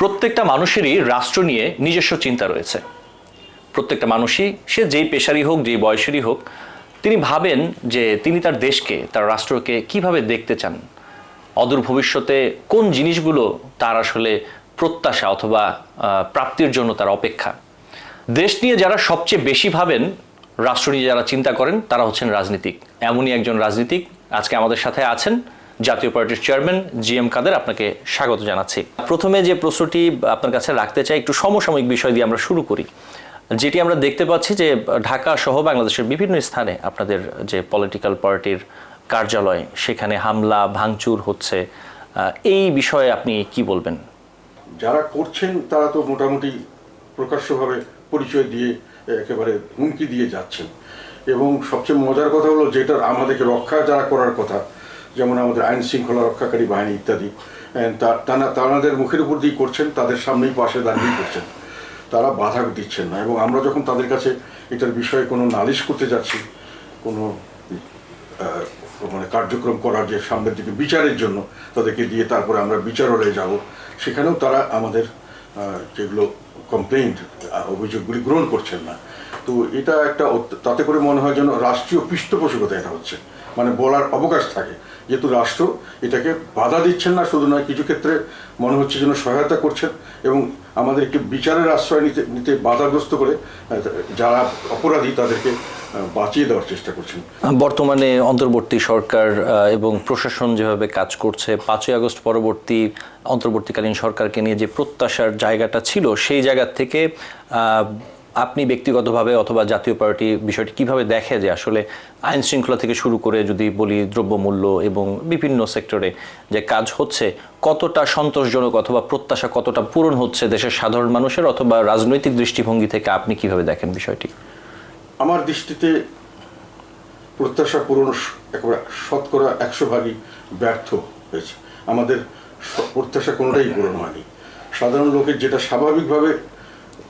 প্রত্যেকটা মানুষেরই রাষ্ট্র নিয়ে নিজস্ব চিন্তা রয়েছে। প্রত্যেকটা মানুষই, সে যেই পেশারই হোক, যেই বয়সেরই হোক, তিনি ভাবেন যে তিনি তার দেশকে, তার রাষ্ট্রকে কিভাবে দেখতে চান, অদূর ভবিষ্যতে কোন জিনিসগুলো তার আসলে প্রত্যাশা অথবা প্রাপ্তির জন্য তার অপেক্ষা। দেশ নিয়ে যারা সবচেয়ে বেশি ভাবেন, রাষ্ট্র নিয়ে যারা চিন্তা করেন, তারা হচ্ছেন রাজনীতিক। এমনই একজন রাজনীতিক আজকে আমাদের সাথে আছেন, জাতীয় পার্টির চেয়ারম্যান জি.এম. কাদের। আপনাকে স্বাগত জানাচ্ছি। প্রথমে যে প্রশ্নটি আপনার কাছে রাখতে চাই, একটু সমসাময়িক বিষয় দিয়ে আমরা শুরু করি। যেটি আমরা দেখতে পাচ্ছি যে ঢাকা সহ বাংলাদেশের বিভিন্ন স্থানে আপনাদের যে পলিটিক্যাল পার্টির কার্যালয়, সেখানে হামলা ভাঙচুর হচ্ছে। এই বিষয়ে আপনি কি বলবেন? যারা করছেন তারা তো মোটামুটি প্রকাশ্যভাবে পরিচয় দিয়ে একেবারে হুমকি দিয়ে যাচ্ছেন, এবং সবচেয়ে মজার কথা হলো যেটা আমাদেরকে রক্ষা যারা করার কথা, যেমন আমাদের আইন শৃঙ্খলা রক্ষাকারী বাহিনী ইত্যাদি, তাদের মুখের উপর দিয়ে করছেন, তাদের সামনেই পাশে দাঁড়িয়ে করছেন, তারা বাধা দিচ্ছেন না। এবং আমরা যখন তাদের কাছে এটার বিষয়ে কোনো নালিশ করতে যাচ্ছি, কোনো কার্যক্রম করার যে সামনের দিকে বিচারের জন্য তাদেরকে দিয়ে তারপরে আমরা বিচারালয়ে যাব, সেখানেও তারা আমাদের যেগুলো কমপ্লেইন্ট, অভিযোগগুলি গ্রহণ করছেন না। তো এটা একটা, তাতে করে মনে হয় যেন রাষ্ট্রীয় পৃষ্ঠপোষকতা এটা হচ্ছে, বলার অবকাশ থাকে, যেহেতু রাষ্ট্র এটাকে বাধা দিচ্ছেন না শুধু নয়, কিছু ক্ষেত্রে মনে হচ্ছে যেন সহায়তা করছেন এবং আমাদেরকে বিচারের আশ্রয় নিতে বাধাগ্রস্ত করে যারা অপরাধী তাদেরকে বাঁচিয়ে দেওয়ার চেষ্টা করছেন। বর্তমানে অন্তর্বর্তী সরকার এবং প্রশাসন যেভাবে কাজ করছে, 5ই আগস্ট পরবর্তী অন্তর্বর্তীকালীন সরকারকে নিয়ে যে প্রত্যাশার জায়গাটা ছিল, সেই জায়গা থেকে আপনি ব্যক্তিগতভাবে অথবা জাতীয় পার্টি বিষয়টি কিভাবে দেখে যে আসলে আইন শৃঙ্খলা থেকে শুরু করে যদি বলি দ্রব্যমূল্য এবং বিভিন্ন সেক্টরে যে কাজ হচ্ছে, কতটা সন্তোষজনক অথবা প্রত্যাশা কতটা পূরণ হচ্ছে দেশের সাধারণ মানুষের, অথবা রাজনৈতিক দৃষ্টিভঙ্গি থেকে আপনি কিভাবে দেখেন বিষয়টি? আমার দৃষ্টিতে প্রত্যাশা পূরণ একেবারে শতকরা 100 ভাগই ব্যর্থ হয়েছে। আমাদের প্রত্যাশা কোনোটাই পূরণ হয়নি। সাধারণ লোকের যেটা স্বাভাবিকভাবে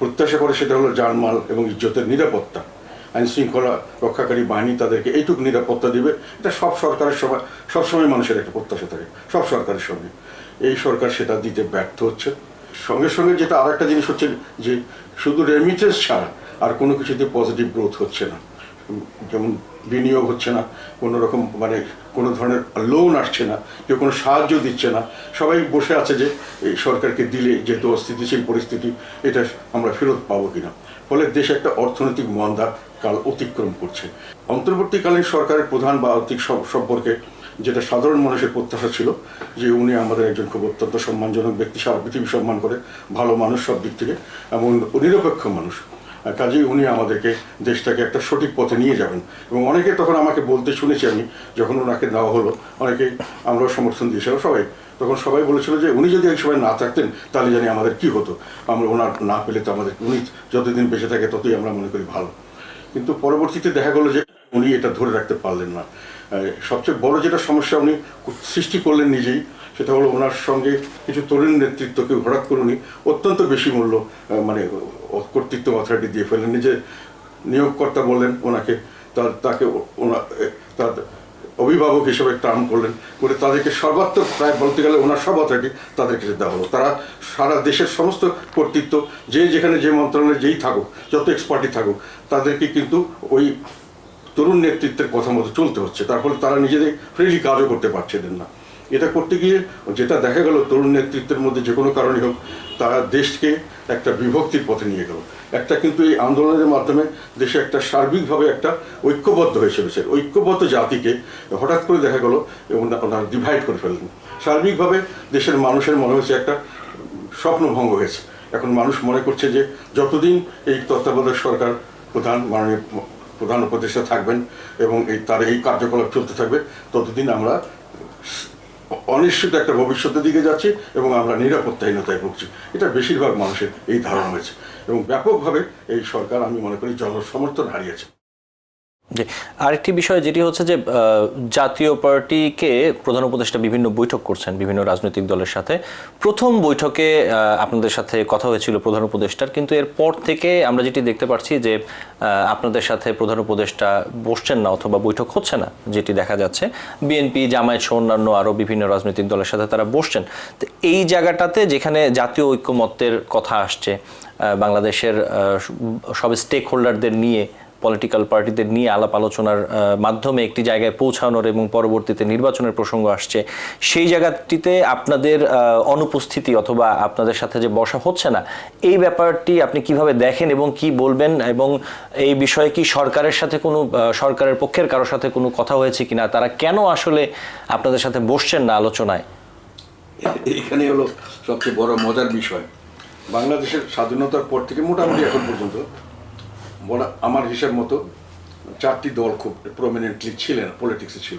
প্রত্যাশা করে সেটা হলো জানমাল এবং ইজ্জতের নিরাপত্তা। আইন শৃঙ্খলা রক্ষাকারী বাহিনী তাদেরকে এইটুকু নিরাপত্তা দিবে, এটা সব সরকারের সবসময় মানুষের একটা প্রত্যাশা থাকে, সব সরকারের সঙ্গে। এই সরকার সেটা দিতে ব্যর্থ হচ্ছে। সঙ্গে সঙ্গে যেটা আর একটা জিনিস হচ্ছে যে শুধু রেমিটেন্স ছাড়া আর কোনো কিছুতে পজিটিভ গ্রোথ হচ্ছে না। যেমন বিনিয়োগ হচ্ছে না, কোনো রকম কোনো ধরনের লোন আসছে না, কেউ কোনো সাহায্য দিচ্ছে না। সবাই বসে আছে যে এই সরকারকে দিলে যেহেতু অস্থিতিশীল পরিস্থিতি, এটা আমরা ফেরত পাবো কিনা। ফলে দেশে একটা অর্থনৈতিক মন্দা কাল অতিক্রম করছে। অন্তর্বর্তীকালীন সরকারের প্রধান বা আর্থিক সম্পর্কে যেটা সাধারণ মানুষের প্রত্যাশা ছিল যে উনি আমাদের একজন খুব অত্যন্ত সম্মানজনক ব্যক্তি, সারা পৃথিবী সম্মান করে, ভালো মানুষ সব দিক থেকে, এমন নিরপেক্ষ মানুষ, কাজেই উনি আমাদেরকে দেশটাকে একটা সঠিক পথে নিয়ে যাবেন। এবং অনেকে তখন আমাকে বলতে শুনেছি আমি, যখন ওনাকে দেওয়া হলো, অনেকে আমরাও সমর্থন দিয়েছিলাম তখন সবাই বলেছিল যে উনি যদি এক সময় না থাকতেন তাহলে জানি আমাদের কি হতো, আমরা ওনার না পেলে তো আমাদের, উনি যতদিন বেঁচে থাকে ততই আমরা মনে করি ভালো। কিন্তু পরবর্তীতে দেখা গেলো যে উনি এটা ধরে রাখতে পারলেন না। সবচেয়ে বড় যেটা সমস্যা উনি সৃষ্টি করলেন নিজেই, সেটা হলো ওনার সঙ্গে কিছু তরুণ নেতৃত্বকে হঠাৎ করে উনি অত্যন্ত বেশি মূল্য কর্তৃত্ব অথরিটি দিয়ে ফেললেন। নিজে নিয়োগকর্তা বললেন ওনাকে, তাকে তার অভিভাবক হিসেবে টার্ম করলেন, করে তাদেরকে সর্বাত্মক, প্রায় বলতে গেলে ওনার সব অথরিটি তাদের কাছে দেওয়া হলো। তারা সারা দেশের সমস্ত কর্তৃত্ব, যেখানে যে মন্ত্রণালয়ে যেই থাকুক, যত এক্সপার্টি থাকুক, তাদেরকে কিন্তু ওই তরুণ নেতৃত্বের কথা মতো চলতে হচ্ছে। তার ফলে তারা নিজেদের ফ্রিলি কাজও করতে পারছিলেন না। এটা করতে গিয়ে যেটা দেখা গেল, তরুণ নেতৃত্বের মধ্যে যে কোনো কারণে হোক, তারা দেশকে একটা বিভক্তির পথে নিয়ে গেল। কিন্তু এই আন্দোলনের মাধ্যমে দেশে একটা সার্বিকভাবে একটা ঐক্যবদ্ধ হয়ে চলেছে। ঐক্যবদ্ধ জাতিকে হঠাৎ করে দেখা গেল ওনারা ডিভাইড করে ফেললেন। সার্বিকভাবে দেশের মানুষের মনে হচ্ছে একটা স্বপ্নভঙ্গ হয়েছে। এখন মানুষ মনে করছে যে যতদিন এই তত্ত্বাবধায়ক সরকার মাননীয় প্রধান উপদেষ্টা থাকবেন এবং তার এই কার্যকলাপ চলতে থাকবে, ততদিন আমরা অনিশ্চিত একটা ভবিষ্যতের দিকে যাচ্ছি এবং আমরা নিরাপত্তাহীনতায় ভুগছি। এটা বেশিরভাগ মানুষের এই ধারণা হয়েছে এবং ব্যাপকভাবে এই সরকার, আমি মনে করি, জনসমর্থন হারিয়েছে। জি, আরেকটি বিষয় যেটি হচ্ছে যে জাতীয় পার্টিকে প্রধান উপদেষ্টা বিভিন্ন বৈঠক করছেন বিভিন্ন রাজনৈতিক দলের সাথে। প্রথম বৈঠকে আপনাদের সাথে কথা হয়েছিল প্রধান উপদেষ্টার, কিন্তু এরপর থেকে আমরা যেটি দেখতে পাচ্ছি যে আপনাদের সাথে প্রধান উপদেষ্টা বসছেন না অথবা বৈঠক হচ্ছে না, যেটি দেখা যাচ্ছে। বিএনপি, জামায়াত সহ অন্যান্য আরও বিভিন্ন রাজনৈতিক দলের সাথে তারা বসছেন। তো এই জায়গাটাতে যেখানে জাতীয় ঐক্যমত্যের কথা আসছে, বাংলাদেশের সব স্টেক হোল্ডারদের নিয়ে, পলিটিক্যাল পার্টিদের নিয়ে আলাপ আলোচনার মাধ্যমে একটি জায়গায় পৌঁছানোর এবং পরবর্তীতে নির্বাচনের প্রসঙ্গ আসছে, সেই জায়গাটিতে আপনাদের অনুপস্থিতি অথবা আপনাদের সাথে যে বসা হচ্ছে না, এই ব্যাপারটি আপনি কিভাবে দেখেন এবং কি বলবেন? এবং এই বিষয়ে কি সরকারের সাথে কোনো সরকারের পক্ষের কারোর সাথে কোনো কথা হয়েছে কিনা, তারা কেন আসলে আপনাদের সাথে বসছেন না আলোচনায়? এখানে হলো সবচেয়ে বড় মজার বিষয়। বাংলাদেশের স্বাধীনতার পর থেকে মোটামুটি এখন পর্যন্ত আমার হিসাব মতো 4টি দল খুব প্রমিনেন্টলি ছিলেন, পলিটিক্সে ছিল।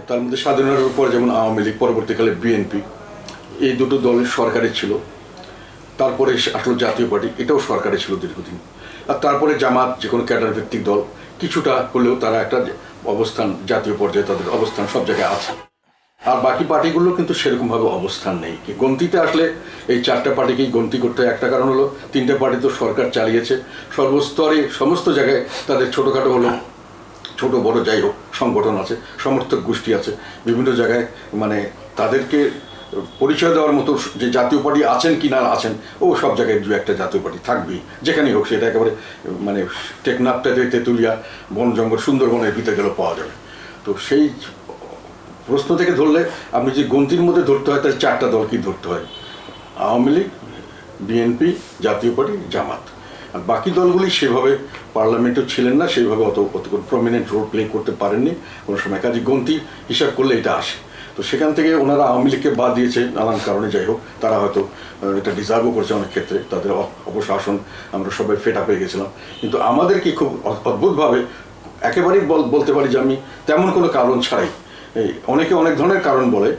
তার মধ্যে স্বাধীনতার পর যেমন আওয়ামী লীগ, পরবর্তীকালে বিএনপি, এই দুটো দলের সরকারে ছিল। তারপরে আসলে জাতীয় পার্টি, এটাও সরকারে ছিল দীর্ঘদিন। আর তারপরে জামাত, যে কোনো ক্যাডার ভিত্তিক দল, কিছুটা হলেও তারা একটা অবস্থান, জাতীয় পর্যায়ে তাদের অবস্থান সব জায়গায় আছে। আর বাকি পার্টিগুলো কিন্তু সেরকমভাবে অবস্থান নেই। কি গন্তিতে আসলে এই 4টা পার্টিকেই গন্তি করতে হয়। একটা কারণ হলো 3টে পার্টি তো সরকার চালিয়েছে, সর্বস্তরে সমস্ত জায়গায় তাদের ছোটোখাটো হলো, ছোট বড় যাই হোক সংগঠন আছে, সমর্থক গোষ্ঠী আছে বিভিন্ন জায়গায়। মানে তাদেরকে পরিচয় দেওয়ার মতো যে জাতীয় পার্টি আছেন কি না আছেন, ও সব জায়গায় 2-1টা জাতীয় পার্টি থাকবেই, যেখানেই হোক। সেটা একেবারে মানে টেকনাফটাতে, তেঁতুলিয়া, বন জঙ্গল, সুন্দরবনের ভিতরে গেলেও পাওয়া যাবে। তো সেই প্রশ্ন থেকে ধরলে আপনি যে গন্তির মধ্যে ধরতে হয়, তার 4টা দলকেই ধরতে হয়: আওয়ামী লীগ, বিএনপি, জাতীয় পার্টি, জামাত। আর বাকি দলগুলি সেভাবে পার্লামেন্টেও ছিলেন না, সেইভাবে অত প্রমিনেন্ট রোল প্লে করতে পারেননি কোনো সময়। কাজে গন্তি হিসাব করলে এটা আসে। তো সেখান থেকে ওনারা আওয়ামী লীগকে বাদ দিয়েছে নানান কারণে, যাই হোক, তারা হয়তো এটা ডিজার্ভও করছে অনেক ক্ষেত্রে। তাদের অপশাসন আমরা সবাই ফেট আপ হয়ে গেছিলাম। কিন্তু আমাদেরকে খুব অদ্ভুতভাবে একেবারেই বলতে পারি যে আমি তেমন কোনো কারণ ছাড়াই, অনেকে অনেক ধরনের কারণ বলে,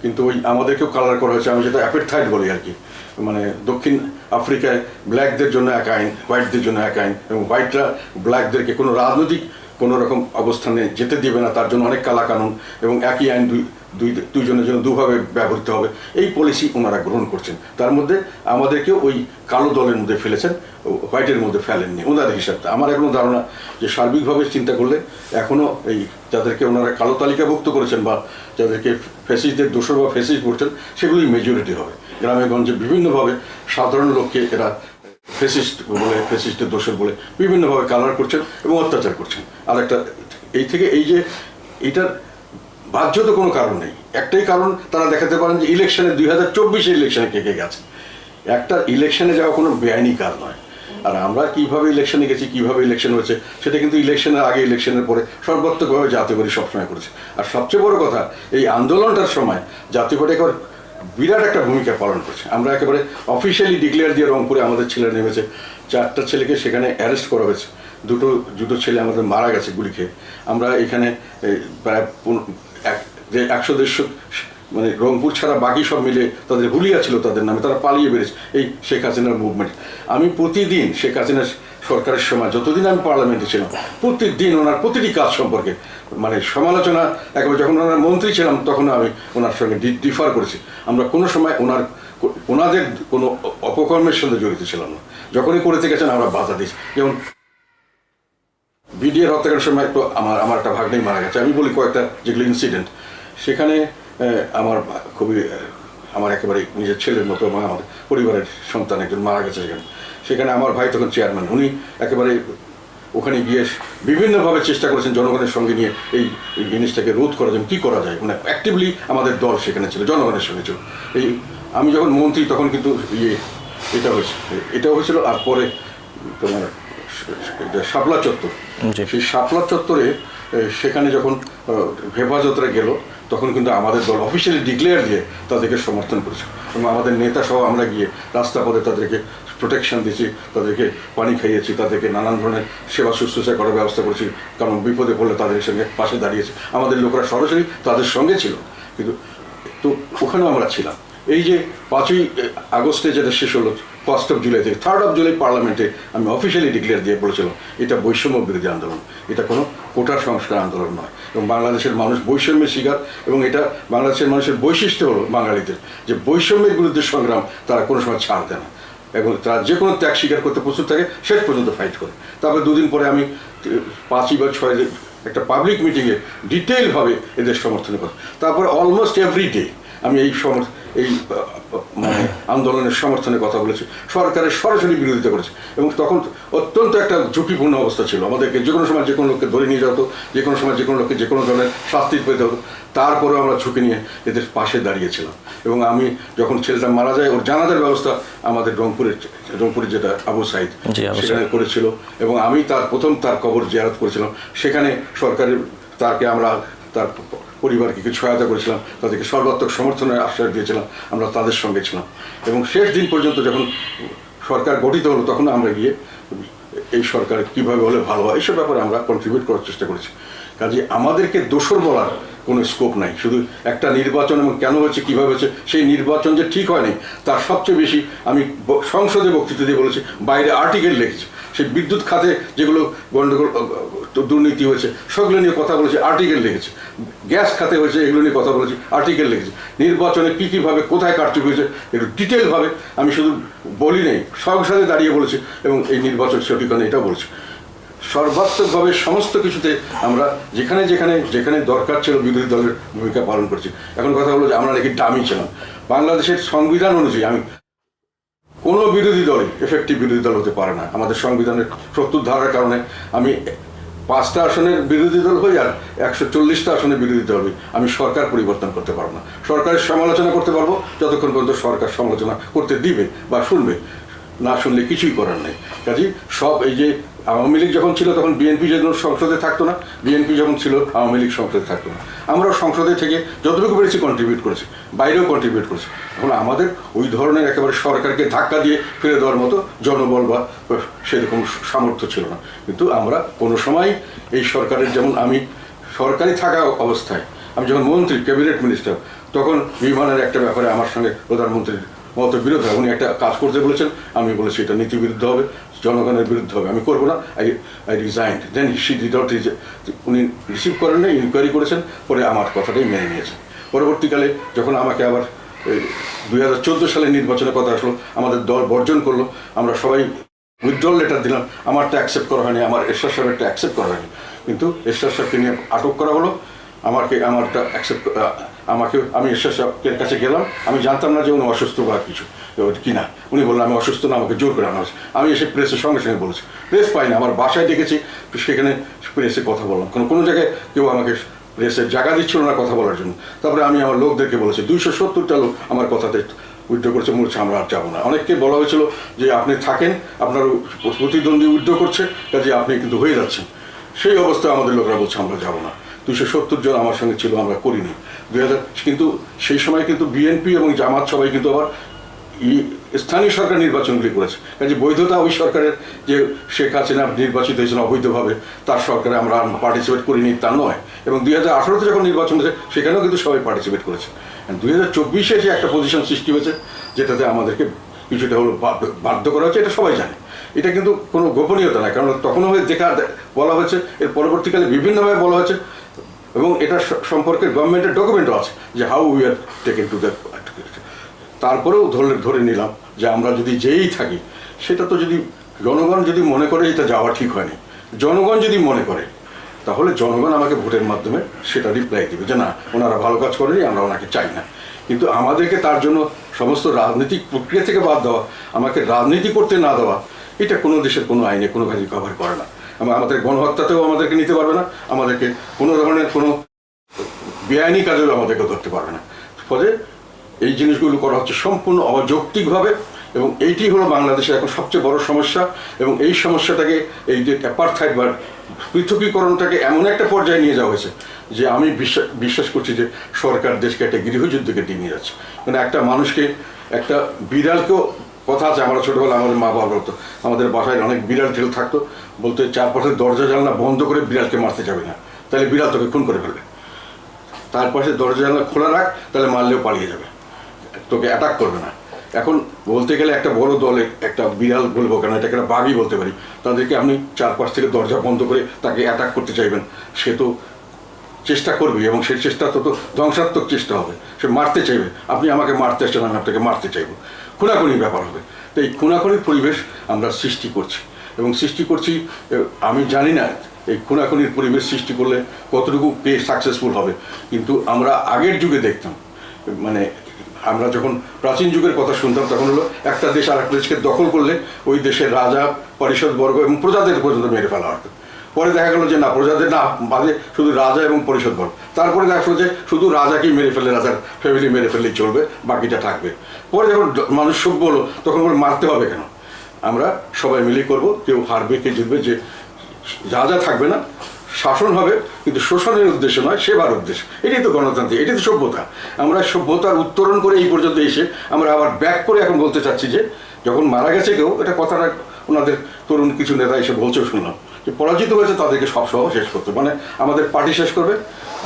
কিন্তু ওই আমাদেরকেও কালার করা হয়েছে, আমি যেটা অ্যাপেরথাইড বলি আর কি। মানে দক্ষিণ আফ্রিকায় ব্ল্যাকদের জন্য এক আইন, হোয়াইটদের জন্য এক আইন, এবং হোয়াইটরা ব্ল্যাকদেরকে কোনো রাজনৈতিক কোনো রকম অবস্থানে যেতে দিবে না, তার জন্য অনেক কালাকানুন, এবং একই আইন দুইজনের জন্য দুভাবে ব্যবহৃত হবে, এই পলিসি ওনারা গ্রহণ করছেন। তার মধ্যে আমাদেরকেও ওই কালো দলের মধ্যে ফেলেছেন, হোয়াইটের মধ্যে ফেলেননি ওনাদের হিসাবটা। আমার এখনো ধারণা যে সার্বিকভাবে চিন্তা করলে এখনও এই যাদেরকে ওনারা কালো তালিকাভুক্ত করেছেন বা যাদেরকে ফ্যাসিস্টদের দোষর বা ফ্যাসিস্ট করছেন, সেগুলোই মেজরিটি হবে। গ্রামে গঞ্জে বিভিন্নভাবে সাধারণ লোককে এরা ফ্যাসিস্ট বলে, ফ্যাসিস্টের দোষর বলে বিভিন্নভাবে কালার করছেন এবং অত্যাচার করছেন। আর একটা এই থেকে এই যে এইটার বাহ্যত কোনো কারণ নেই, একটাই কারণ তারা দেখাতে পারেন যে ইলেকশনে 2024 ইলেকশনে কে কে গেছে। একটা ইলেকশনে যাওয়া কোনো বেআইনি কাজ নয়। আর আমরা কীভাবে ইলেকশনে গেছি, কীভাবে ইলেকশন হয়েছে, সেটা কিন্তু ইলেকশনের আগে, ইলেকশনের পরে সর্বাত্মকভাবে জাতীয় পার্টি সবসময় করেছে। আর সবচেয়ে বড় কথা, এই আন্দোলনটার সময় জাতীয় পার্টি একেবারে বিরাট একটা ভূমিকা পালন করছে। আমরা একেবারে অফিসিয়ালি ডিক্লেয়ার দিয়ে রংপুরে আমাদের ছেলেরা নেমেছে, 4টা ছেলেকে সেখানে অ্যারেস্ট করা হয়েছে, দুটো ছেলে আমাদের মারা গেছে গুলি খেয়ে। আমরা এখানে প্রায় 100-150 মানে রংপুর ছাড়া বাকি সব মিলে তাদের হুলিয়া ছিল তাদের নামে, তারা পালিয়ে বেড়েছে এই শেখ হাসিনার মুভমেন্ট। আমি প্রতিদিন শেখ হাসিনার সরকারের সময় যতদিন আমি পার্লামেন্টে ছিলাম, প্রতিদিন ওনার প্রতিটি কাজ সম্পর্কে মানে সমালোচনা, একেবারে যখন ওনার মন্ত্রী ছিলাম তখন আমি ওনার সঙ্গে ডিফার করেছি। আমরা কোনো সময় ওনাদের কোনো অপকর্মের সঙ্গে জড়িত ছিলাম না। যখনই করতে গেছেন আমরা বাধা দিয়েছি। যেমন বিডিআর হত্যাকাণ্ডের সময় তো আমার একটা ভাগ্নেই মারা গেছে। আমি বলি কয়েকটা যেগুলো ইনসিডেন্ট, সেখানে আমার একেবারে নিজের ছেলের মতো এবং আমার পরিবারের সন্তান একজন মারা গেছে সেখানে আমার ভাই তখন চেয়ারম্যান, উনি একেবারে ওখানে গিয়ে বিভিন্নভাবে চেষ্টা করেছেন জনগণের সঙ্গে নিয়ে এই জিনিসটাকে রোধ করা যায়, কী করা যায়। মানে অ্যাক্টিভলি আমাদের দল সেখানে ছিল, জনগণের সঙ্গে ছিল। এই আমি যখন মন্ত্রী তখন কিন্তু এটা হয়েছিল। আর পরে তোমার শাপলা চত্বর, সেই শাপলা চত্বরে সেখানে যখন হেফাজতরা গেল, তখন কিন্তু আমাদের দল অফিসিয়ালি ডিক্লেয়ার দিয়ে তাদেরকে সমর্থন করেছে, এবং আমাদের নেতা সহ আমরা গিয়ে রাস্তা পথে তাদেরকে প্রোটেকশন দিয়েছি, তাদেরকে পানি খাইয়েছি, তাদেরকে নানান ধরনের সেবা শুশ্রূষা করার ব্যবস্থা করেছি। কারণ বিপদে পড়লে তাদের সঙ্গে পাশে দাঁড়িয়েছে, আমাদের লোকরা সরাসরি তাদের সঙ্গে ছিল। কিন্তু তো ওখানেও আমরা ছিলাম। এই যে 5ই আগস্টে যেটা শেষ হলো 1 জুলাই থেকে 3 জুলাই পার্লামেন্টে আমি অফিসিয়ালি ডিক্লেয়ার দিয়ে বলেছিলাম এটা বৈষম্য বিরোধী আন্দোলন, এটা কোনো কোটার সংস্কার আন্দোলন নয়। এবং বাংলাদেশের মানুষ বৈষম্যের শিকার, এবং এটা বাংলাদেশের মানুষের বৈশিষ্ট্য হলো বাঙালিদের যে বৈষম্যের বিরুদ্ধে সংগ্রাম তারা কোনো সময় ছাড় দেয় না, এবং তারা যে কোনো ত্যাগ স্বীকার করতে প্রস্তুত থাকে, শেষ পর্যন্ত ফাইট করে। তারপরে 2 দিন পরে আমি 5ই বা 6 একটা পাবলিক মিটিংয়ে ডিটেইলভাবে এদের সমর্থনে কথা, তারপরে অলমোস্ট এভরি ডে আমি এই মানে আন্দোলনের সমর্থনে কথা বলেছি, সরকারের সরাসরি বিরোধিতা করেছে। এবং তখন অত্যন্ত একটা ঝুঁকিপূর্ণ অবস্থা ছিল, আমাদেরকে যে কোনো সময় যে কোনো লোককে ধরে নিয়ে যেত, যে কোনো সময় যে কোনো লোককে যে কোনো ধরনের শাস্তি পেতে হতো, তারপরেও আমরা ঝুঁকি নিয়ে এদের পাশে দাঁড়িয়েছিলাম। এবং আমি যখন ছেলেটা মারা যায়, ওর জানাজার ব্যবস্থা আমাদের রংপুরে যেটা আবু সাইদ সেখানে করেছিল, এবং আমি তার কবর জিয়ারত করেছিলাম। সেখানে সরকারের তার পরিবারকে কিছু সহায়তা করেছিলাম, তাদেরকে সর্বাত্মক সমর্থনের আশ্বাস দিয়েছিলাম, আমরা তাদের সঙ্গে ছিলাম। এবং শেষ দিন পর্যন্ত যখন সরকার গঠিত হলো, তখন আমরা গিয়ে এই সরকার কীভাবে হলে ভালো হয় এইসব ব্যাপারে আমরা কন্ট্রিবিউট করার চেষ্টা করেছি। কাজে আমাদেরকে দোষর বলার কোনো স্কোপ নাই, শুধু একটা নির্বাচন এবং কেন হয়েছে কীভাবে হয়েছে সেই নির্বাচন যে ঠিক হয়নি তার সবচেয়ে বেশি আমি সংসদে বক্তৃতা দিয়ে বলেছি, বাইরে আর্টিকেল লিখেছি, সেই বিদ্যুৎ খাতে যেগুলো গণ্ডগোল দুর্নীতি হয়েছে সেগুলো নিয়ে কথা বলেছি, আর্টিকেল লিখেছি, গ্যাস খাতে হয়েছে এগুলো নিয়ে কথা বলেছি, আর্টিকেল লিখেছি, নির্বাচনে কী কীভাবে কোথায় কারচুপি হয়েছে একটু ডিটেলভাবে আমি শুধু বলি নেই, সংসদে দাঁড়িয়ে বলেছি, এবং এই নির্বাচন সঠিক হয়নি এটাও বলেছি। সর্বাত্মকভাবে সমস্ত কিছুতে আমরা যেখানে যেখানে যেখানে দরকার ছিল বিরোধী দলের ভূমিকা পালন করছি। এখন কথা হলো যে আমরা নাকি ডামি ছিলাম। বাংলাদেশের সংবিধান অনুযায়ী আমি কোনো বিরোধী দলই এফেক্টিভ বিরোধী দল হতে পারে না। আমাদের সংবিধানের 70 ধারার কারণে আমি 5টা আসনের বিরোধী দল হই আর 140টা আসনের বিরোধী দল হই, আমি সরকার পরিবর্তন করতে পারবো না। সরকারের সমালোচনা করতে পারবো যতক্ষণ পর্যন্ত সরকার সমালোচনা করতে দিবে বা শুনবে, না শুনলে কিছুই করার নেই। কাজেই সব এই যে আওয়ামী লীগ যখন ছিল তখন বিএনপি যখন সংসদে থাকতো না, বিএনপি যখন ছিল আওয়ামী লীগ সংসদে থাকতো না। আমরাও সংসদে থেকে যতটুকু পেরেছি কন্ট্রিবিউট করেছি, বাইরেও কন্ট্রিবিউট করেছি। এখন আমাদের ওই ধরনের একেবারে সরকারকে ধাক্কা দিয়ে ফিরে দেওয়ার মতো জনবল বা সেরকম সামর্থ্য ছিল না। কিন্তু আমরা কোনো সময় এই সরকারের, যেমন আমি সরকারি থাকা অবস্থায় আমি যখন মন্ত্রী, ক্যাবিনেট মিনিস্টার, তখন বিমানের একটা ব্যাপারে আমার সঙ্গে প্রধানমন্ত্রীর মত বিরোধ হয়। উনি একটা কাজ করতে বলেছেন, আমি বলেছি এটা নীতি বিরুদ্ধ হবে, জনগণের বিরুদ্ধে হবে, আমি করবো না, I resigned. Then she did not, উনি রিসিভ করেন না, ইনকোয়ারি করেছেন, পরে আমার কথাটাই মেনে নিয়েছেন। পরবর্তীকালে যখন আমাকে আবার 2014 সালে নির্বাচনের কথা আসলো, আমাদের দল বর্জন করলো, আমরা সবাই উইথড্রল লেটার দিলাম, আমারটা অ্যাকসেপ্ট করা হয়নি, আমার এরশাদ সাহেবেরটা অ্যাকসেপ্ট করা হয়নি। কিন্তু এরশাদ সাহেবকে নিয়ে আটক করা হলো, আমারটা অ্যাকসেপ্ট, আমি এরশাদ সাহেবের কাছে গেলাম, আমি জানতাম না যে উনি অসুস্থ বা কিছু কিনা। উনি বললেন আমি অসুস্থ না, আমাকে জোর করে আনা হয়েছে। আমি এসে প্রেসের সঙ্গে সঙ্গে বলেছি, প্রেস পাই না, আমার বাসায় ডেকেছি, সেখানে প্রেসে কথা বললাম, কোনো জায়গায় কেউ আমাকে প্রেসের জায়গা দিচ্ছিল না কথা বলার জন্য। তারপরে আমি আমার লোকদেরকে বলেছি, 270টা লোক আমার কথাতে উইথড্র করেছে, বলছে আমরা আর যাবো না। অনেককে বলা হয়েছিল যে আপনি থাকেন, আপনার প্রতিদ্বন্দ্বী উইথড্র করছে, কাজে আপনি কিন্তু হয়ে যাচ্ছেন। সেই অবস্থায় আমাদের লোকরা বলছে আমরা যাবো না। 270 জন আমার সঙ্গে ছিল, আমরা করিনি। 2000 কিন্তু সেই সময় কিন্তু বিএনপি এবং জামাত সবাই কিন্তু আবার স্থানীয় সরকার নির্বাচনগুলি করেছে। কাজে বৈধতা ওই সরকারের, যে শেখ হাসিনা নির্বাচিত হয়েছিল অবৈধভাবে, তার সরকারে আমরা পার্টিসিপেট করিনি তা নয়। এবং 2018-তে যখন নির্বাচন হয়েছে সেখানেও কিন্তু সবাই পার্টিসিপেট করেছে। 2024-এ এসে একটা পজিশন সৃষ্টি হয়েছে যেটাতে আমাদেরকে কিছুটা হলো বাধ্য করা হচ্ছে, এটা সবাই জানে। এটা কিন্তু কোনো গোপনীয়তা নয়, কারণ তখনও বলা হয়েছে, এর পরবর্তীকালে বিভিন্নভাবে বলা হয়েছে, এবং এটা সম্পর্কে গভর্নমেন্টের ডকুমেন্টও আছে যে how we are taken to that. তারপরেও ধরে নিলাম যে আমরা যদি যেই থাকি, সেটা তো যদি জনগণ যদি মনে করে এটা যাওয়া ঠিক হয়নি, জনগণ যদি মনে করে, তাহলে জনগণ আমাকে ভোটের মাধ্যমে সেটা রিপ্লাই দেবে যে না, ওনারা ভালো কাজ করেনি, আমরা ওনাকে চাই না। কিন্তু আমাদেরকে তার জন্য সমস্ত রাজনৈতিক প্রক্রিয়া থেকে বাদ দেওয়া, আমাকে রাজনীতি করতে না দেওয়া, এটা কোনো দেশের কোনো আইনে কোনো কাজই কভার করে না। আমাদের গণহত্যাতেও আমাদেরকে নিতে পারবে না, আমাদেরকে কোনো ধরনের কোনো বেআইনি কাজেও আমাদেরকে ধরতে পারবে না। ফলে এই জিনিসগুলো করা হচ্ছে সম্পূর্ণ অযৌক্তিকভাবে, এবং এইটি হলো বাংলাদেশের এখন সবচেয়ে বড় সমস্যা। এবং এই সমস্যাটাকে, এই যে অ্যাপারথাইড বা পৃথকীকরণটাকে এমন একটা পর্যায়ে নিয়ে যাওয়া হয়েছে যে আমি বিশ্বাস করছি যে সরকার দেশকে একটা গৃহযুদ্ধকে নিয়ে যাচ্ছে। মানে একটা মানুষকে, একটা বিড়ালকেও, কথা আছে, আমরা ছোটোবেলা আমাদের মা বাবা বলতো, আমাদের বাসায় অনেক বিড়াল টিল থাকতো, বলতে চারপাশের দরজা জানলা বন্ধ করে বিড়ালকে মারতে যাবে না, তাহলে বিড়াল তোকে খুন করে ফেলবে। তার পাশে দরজা জানলা খোলা রাখ, তাহলে মারলেও পালিয়ে যাবে। তোকে অ্যাটাক করবে না। এখন বলতে গেলে একটা বড় দলে একটা বিড়াল বলবো কেন, এটাকে একটা বাঘই বলতে পারি, তাদেরকে আপনি চারপাশ থেকে দরজা বন্ধ করে তাকে অ্যাটাক করতে চাইবেন, সে তো চেষ্টা করবে এবং সেই চেষ্টা তো ধ্বংসাত্মক চেষ্টা হবে, সে মারতে চাইবে। আপনি আমাকে মারতে আসছেন, আমি আপনাকে মারতে চাইবো, খুনাখুনির ব্যাপার হবে। তো এই খুনাখুনির পরিবেশ আমরা সৃষ্টি করছি এবং সৃষ্টি করছি। আমি জানি না এই খুনাখুনির পরিবেশ সৃষ্টি করলে কতটুকু কে সাকসেসফুল হবে, কিন্তু আমরা আগের যুগে দেখতাম, মানে আমরা যখন প্রাচীন যুগের কথা শুনতাম তখন হলো একটা দেশ আর একটা দেশকে দখল করলে ওই দেশের রাজা, পরিষদবর্গ এবং প্রজাদের পর্যন্ত মেরে ফেলা হতো। পরে দেখা গেল যে না, প্রজাদের না বাদে শুধু রাজা এবং পরিষদবর্গ। তারপরে দেখা গেলো যে শুধু রাজাকেই মেরে ফেললে, রাজার ফ্যামিলি মেরে ফেললেই চলবে, বাকিটা থাকবে। পরে যখন মানুষ সভ্য হলো তখন বলে মারতে হবে কেন, আমরা সবাই মিলে করব, কেউ হারবে কে জিতবে, যে রাজা থাকবে না, শাসন হবে কিন্তু শোষণের উদ্দেশ্য নয়, সেবার উদ্দেশ্য। এটাই তো গণতন্ত্র, এটাই তো সভ্যতা। আমরা সভ্যতার উত্তরণ করে এই পর্যন্ত এসে আমরা আবার ব্যাক করে এখন বলতে চাচ্ছি যে যখন মারা গেছে কেউ, এটা কথাটা ওনাদের তরুণ কিছু নেতা এসে বলছেও শুনলাম যে পরাজিত হয়েছে তাদেরকে সব সহ শেষ করতে, মানে আমাদের পার্টি শেষ করবে,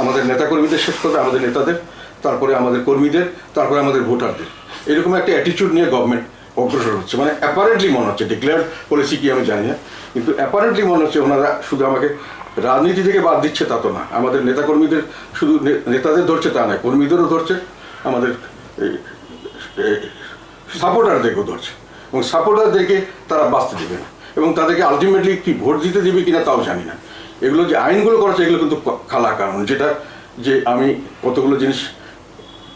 আমাদের নেতাকর্মীদের শেষ করবে, আমাদের নেতাদের, তারপরে আমাদের কর্মীদের, তারপরে আমাদের ভোটারদের। এরকম একটা অ্যাটিটিউড নিয়ে গভর্নমেন্ট অগ্রসর হচ্ছে। মানে অ্যাপারেন্টলি মনে হচ্ছে, ডিক্লেয়ার পলিসি কি আমি জানি না, কিন্তু অ্যাপারেন্টলি মনে হচ্ছে ওনারা শুধু আমাকে রাজনীতি থেকে বাদ দিচ্ছে তা তো না, আমাদের নেতাকর্মীদের শুধু নেতাদের ধরছে তা নয়, কর্মীদেরও ধরছে, আমাদের সাপোর্টারদেরকেও ধরছে, এবং সাপোর্টারদেরকে তারা বাঁচতে দেবে না, এবং তাদেরকে আলটিমেটলি কি ভোট দিতে দেবে কিনা তাও জানি না। এগুলো যে আইনগুলো করা হচ্ছে এগুলো কিন্তু খালা কানুন, যেটা যে আমি কতগুলো জিনিস,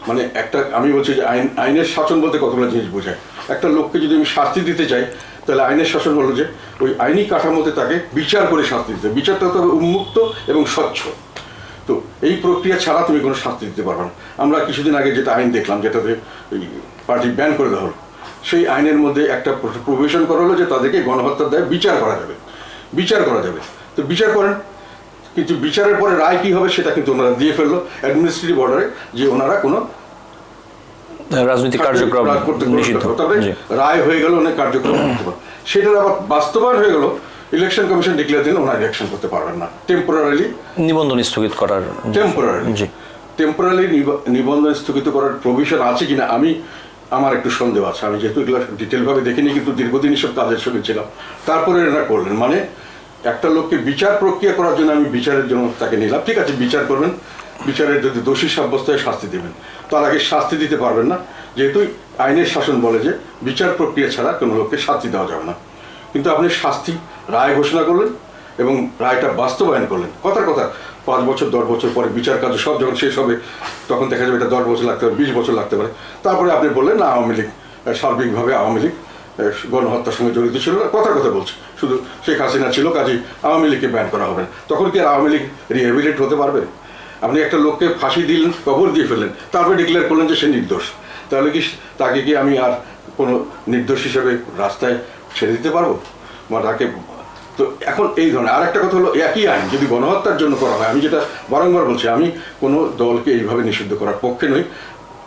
মানে একটা আমি বলছি যে আইনের শাসন বলতে কতগুলো জিনিস বোঝায়। একটা লোককে যদি আমি শাস্তি দিতে চাই তাহলে আইনের শাসন হলো যে ওই আইনি কাঠামোতে তাকে বিচার করে শাস্তি দিতে, বিচারটা হতে হবে উন্মুক্ত এবং স্বচ্ছ। তো এই প্রক্রিয়া ছাড়া তুমি কোনো শাস্তি দিতে পারবে না। আমরা কিছুদিন আগে যেটা আইন দেখলাম, যেটাতে ওই পার্টি ব্যান করে দেওয়া হলো, সেই আইনের মধ্যে একটা প্রভিশন করা হলো যে তাদেরকে গণহত্যার দায়ে বিচার করা যাবে, বিচার করা যাবে। তো বিচার করেন, কিন্তু বিচারের পরে রায় কী হবে সেটা কিন্তু ওনারা দিয়ে ফেললো অ্যাডমিনিস্ট্রেটিভ অর্ডারে, যে ওনারা কোনো রাজনৈতিক কার্যক্রম নিষিদ্ধ, তবে রায় হয়ে গেল অনেক কার্যক্রম করতে পারে, সেটার আবার বাস্তবায়ন হয়ে গেল ইলেকশন কমিশন ডিক্লেয়ার দিন ওনারা ইলেকশন করতে পারবেন না, টেম্পোরারি নিবন্ধন স্থগিত করার, টেম্পোরারি নিবন্ধন স্থগিত করার প্রভিশন আছে কিনা আমার একটু সন্দেহ আছে। আমি যেহেতু এগুলো ডিটেলভাবে দেখিনি, কিন্তু দীর্ঘদিন সব কাজের সঙ্গে ছিলাম। তারপরে এরা করলেন, মানে একটা লোককে বিচার প্রক্রিয়া করার জন্য আমি বিচারের জন্য তাকে নিলাম, ঠিক আছে বিচার করবেন, বিচারের যদি দোষী সাব্যস্ত হয় শাস্তি দেবেন, তার আগে শাস্তি দিতে পারবেন না, যেহেতু আইনের শাসন বলে যে বিচার প্রক্রিয়া ছাড়া কোনো লোককে শাস্তি দেওয়া যাবে না। কিন্তু আপনি শাস্তি রায় ঘোষণা করলেন এবং রায়টা বাস্তবায়ন করলেন, কথার কথা 5 বছর 10 বছর পরে বিচার কাজ সব যখন শেষ হবে তখন দেখা যাবে এটা 10 বছর লাগতে পারে, 20 বছর লাগতে পারে। তারপরে আপনি বললেন না আওয়ামী লীগ, সার্বিকভাবে আওয়ামী লীগ গণহত্যার সঙ্গে জড়িত ছিল না, কথার কথা বলছি, শুধু শেখ হাসিনা ছিল, কাজেই আওয়ামী লীগকে ব্যান করা হবে না। তখন কি আওয়ামী লীগ রিহ্যাবিলিট হতে পারবে? আপনি একটা লোককে ফাঁসি দিলেন, কবর দিয়ে ফেললেন, তারপরে ডিক্লেয়ার করলেন যে সে নির্দোষ, তাহলে কি তাকে কি আমি আর কোনো নির্দোষ হিসেবে রাস্তায় ছেড়ে দিতে পারবো বা তাকে? তো এখন এই ধরনের আর একটা কথা হলো, একই আইন যদি গণহত্যার জন্য করা হয়, আমি যেটা বারংবার বলছি, আমি কোনো দলকে এইভাবে নিষিদ্ধ করার পক্ষে নই।